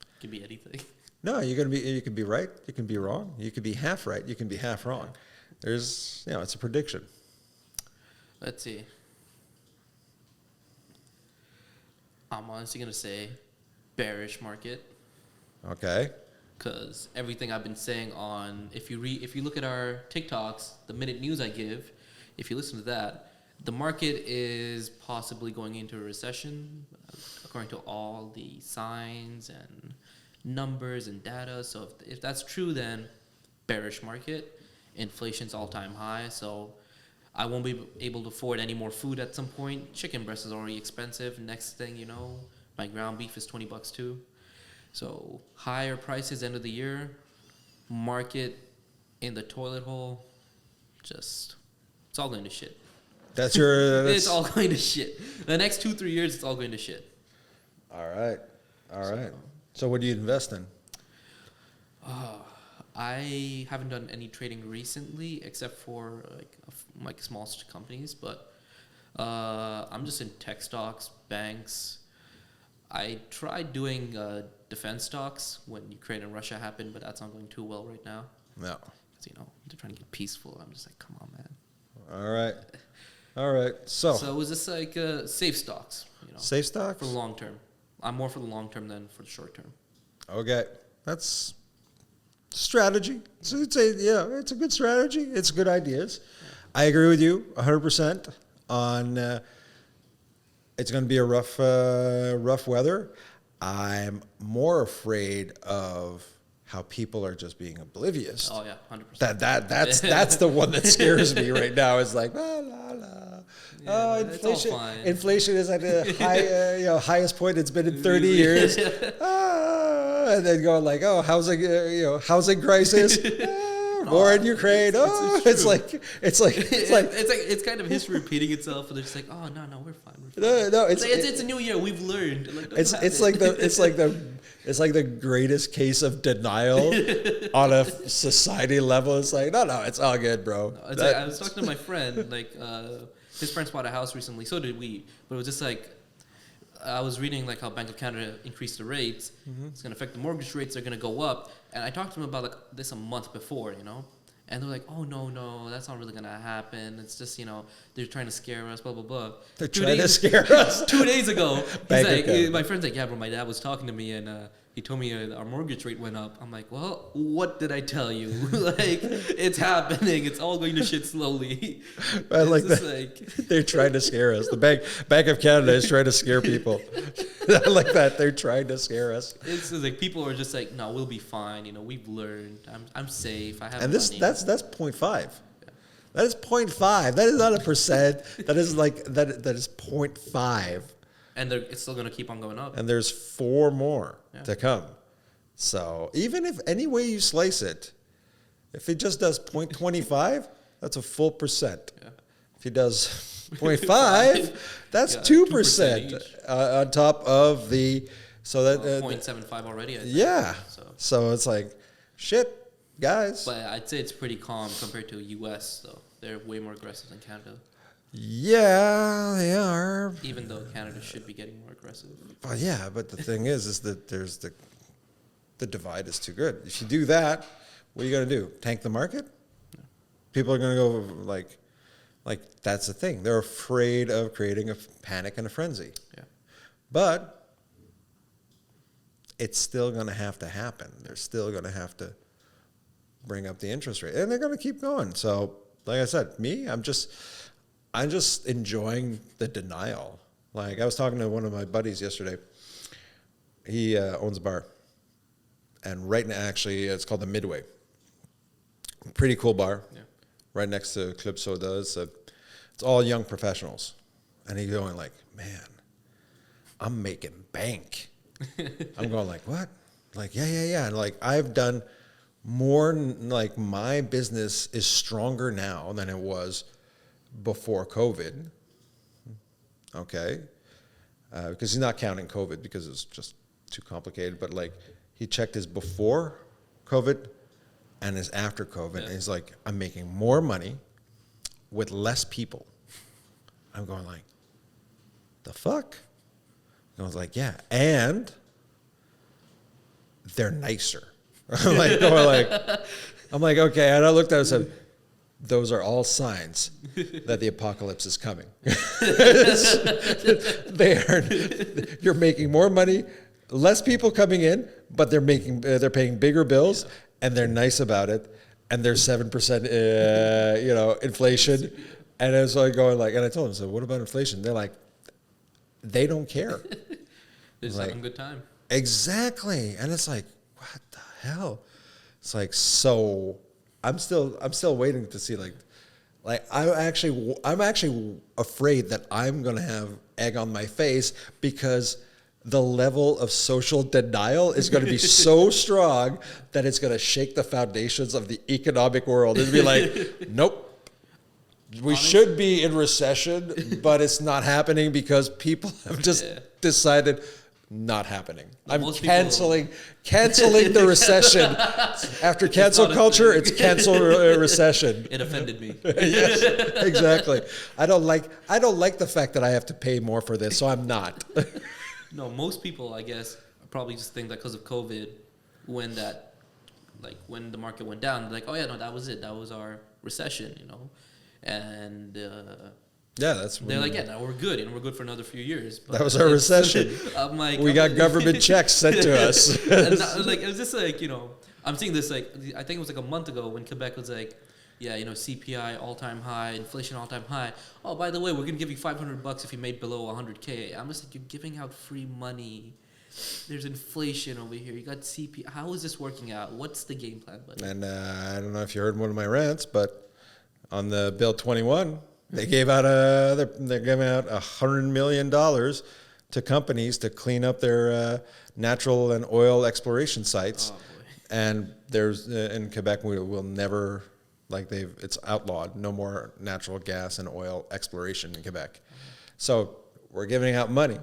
It can be anything. No, you can be right, you can be wrong, you can be half right, you can be half wrong. There's it's a prediction. Let's see. I'm honestly gonna say bearish market. Okay. Because everything I've been saying if you look at our TikToks, the minute news I give, if you listen to that, the market is possibly going into a recession, according to all the signs and numbers and data. So if that's true, then bearish market. Inflation's all-time high, so I won't be able to afford any more food at some point. Chicken breast is already expensive. Next thing you know, my ground beef is $20 too. So higher prices end of the year. Market in the toilet hole. It's all going to shit. It's all going to shit. The next 2-3 years, it's all going to shit. All right. So what do you invest in? I haven't done any trading recently, except for like small companies. But I'm just in tech stocks, banks. I tried doing defense stocks when Ukraine and Russia happened, but that's not going too well right now. No. Because they're trying to get peaceful. I'm just like, come on, man. All right. So it was just like safe stocks. Safe stocks? For the long term. I'm more for the long term than for the short term. Okay. That's strategy. So it's a good strategy. It's good ideas. Yeah. I agree with you 100% on it's going to be a rough weather. I'm more afraid of how people are just being oblivious. Oh yeah, 100%. That's the one that scares me right now. It's like la la la. Yeah, inflation. Inflation is at the highest point it's been in 30 years. And then going like, housing crisis. War in Ukraine. It's kind of history repeating itself, and they're just like, oh no, we're fine. No, it's a new year. We've learned. It's like the greatest case of denial on a society level. It's like, no, it's all good, bro. No, I was talking to my friend. His parents bought a house recently. So did we. But it was just like, I was reading how Bank of Canada increased the rates. Mm-hmm. It's going to affect the mortgage rates. They're going to go up. And I talked to them about this a month before, And they're like, oh, no, that's not really going to happen. It's just, they're trying to scare us, blah, blah, blah. They're trying to scare us? 2 days ago, my friend's like, yeah, bro, my dad was talking to me, and he told me our mortgage rate went up. I'm like, well, what did I tell you? Like, it's happening. It's all going to shit slowly. I like that. They're trying to scare us. The Bank of Canada is trying to scare people. I like that. They're trying to scare us. It's like people are just like, no, we'll be fine. You know, we've learned. I'm safe. I have and money. That's 0.5. Yeah. That is 0.5. That is not a percent. That is like that is 0.5. And it's still going to keep on going up. And there's 4 more to come. So even if any way you slice it, if he just does 0.25, that's a full percent. Yeah. If he does 0.5, that's 2% on top of the... So that 0.75 already, I think. Yeah. So it's like, shit, guys. But I'd say it's pretty calm compared to U.S., though. They're way more aggressive than Canada. Yeah, they are. Even though Canada should be getting more aggressive. But yeah, but the thing is that there's the divide is too good. If you do that, what are you going to do? Tank the market? No. People are going to go like that's the thing. They're afraid of creating a panic and a frenzy. Yeah. But it's still going to have to happen. They're still going to have to bring up the interest rate, and they're going to keep going. So, like I said, I'm just enjoying the denial. Like, I was talking to one of my buddies yesterday. He owns a bar. And right now, actually, it's called the Midway. Pretty cool bar. Yeah. Right next to Club Soda. It's all young professionals. And he's going like, man, I'm making bank. I'm going like, what? Like, yeah. And like, I've done more, like, my business is stronger now than it was before COVID, okay, because he's not counting COVID because it's just too complicated, but like he checked his before COVID and his after COVID, and he's like, I'm making more money with less people. I'm going like, the fuck? And I was like, yeah, and they're nicer. I'm like, okay, and I looked at it and said, those are all signs that the apocalypse is coming. You're making more money, less people coming in, but they're paying bigger bills, and they're nice about it, and there's 7%, inflation, and it's like going like, and I told them, so what about inflation? They're like, they don't care. They're just having a good time. Exactly, and it's like, what the hell? It's like, so. I'm still waiting to see like I'm actually afraid that I'm gonna have egg on my face because the level of social denial is going to be so strong that it's going to shake the foundations of the economic world. It'll be like, nope, we should be in recession, but it's not happening because people have just decided. Not happening. I'm canceling the recession. After cancel culture, it's cancel recession. It offended me. Yes, exactly. I don't like the fact that I have to pay more for this, so I'm not. No, most people, I guess, probably just think that because of COVID, when the market went down, they're like, oh yeah, no, that was it. That was our recession, and. Yeah, they're like, yeah, now we're good, and we're good for another few years. But that was our recession. I'm like, we got government checks sent to us. And it was just like, I'm seeing this like, I think it was like a month ago when Quebec was like, yeah, CPI all-time high, inflation all-time high. Oh, by the way, we're gonna give you $500 if you made below 100K. I'm just like, you're giving out free money. There's inflation over here. You got CPI. How is this working out? What's the game plan, buddy? And I don't know if you heard one of my rants, but on the Bill 21. They gave out they're giving out $100 million to companies to clean up their natural and oil exploration sites. Oh, and there's in Quebec we will never it's outlawed. No more natural gas and oil exploration in Quebec. So we're giving out money.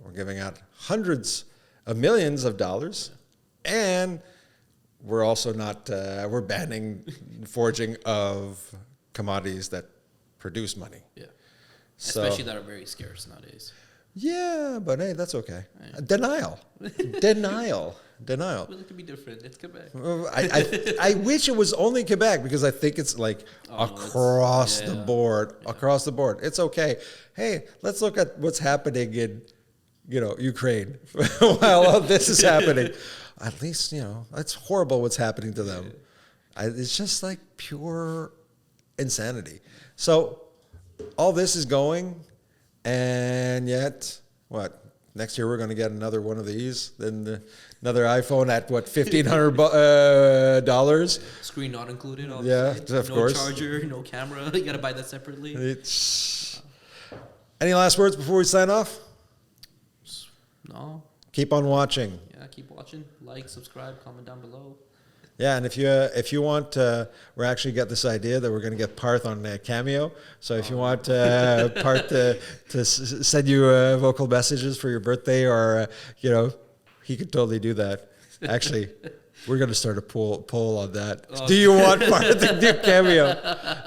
We're giving out hundreds of millions of dollars, and we're also not we're banning forging of commodities that produce money. Yeah. Especially that are very scarce nowadays. Yeah, but hey, that's okay. Right. Denial. Well, it could be different. It's Quebec. I wish it was only Quebec because I think it's like across the board. Yeah. Across the board. It's okay. Hey, let's look at what's happening in Ukraine while all this is happening. At least, it's horrible what's happening to them. It's just like pure insanity. So all this is going, and yet, what? Next year we're going to get another one of these, then another iPhone at what, $1,500? Screen not included. Obviously. Yeah, of course. No charger, no camera. You got to buy that separately. Any last words before we sign off? No. Keep on watching. Yeah, keep watching. Like, subscribe, comment down below. Yeah, and if you want, we're actually got this idea that we're going to get Parth on Cameo. So if you want Parth to send you vocal messages for your birthday, or he could totally do that. Actually, we're going to start a poll on that. Do you want Parth to do Cameo? So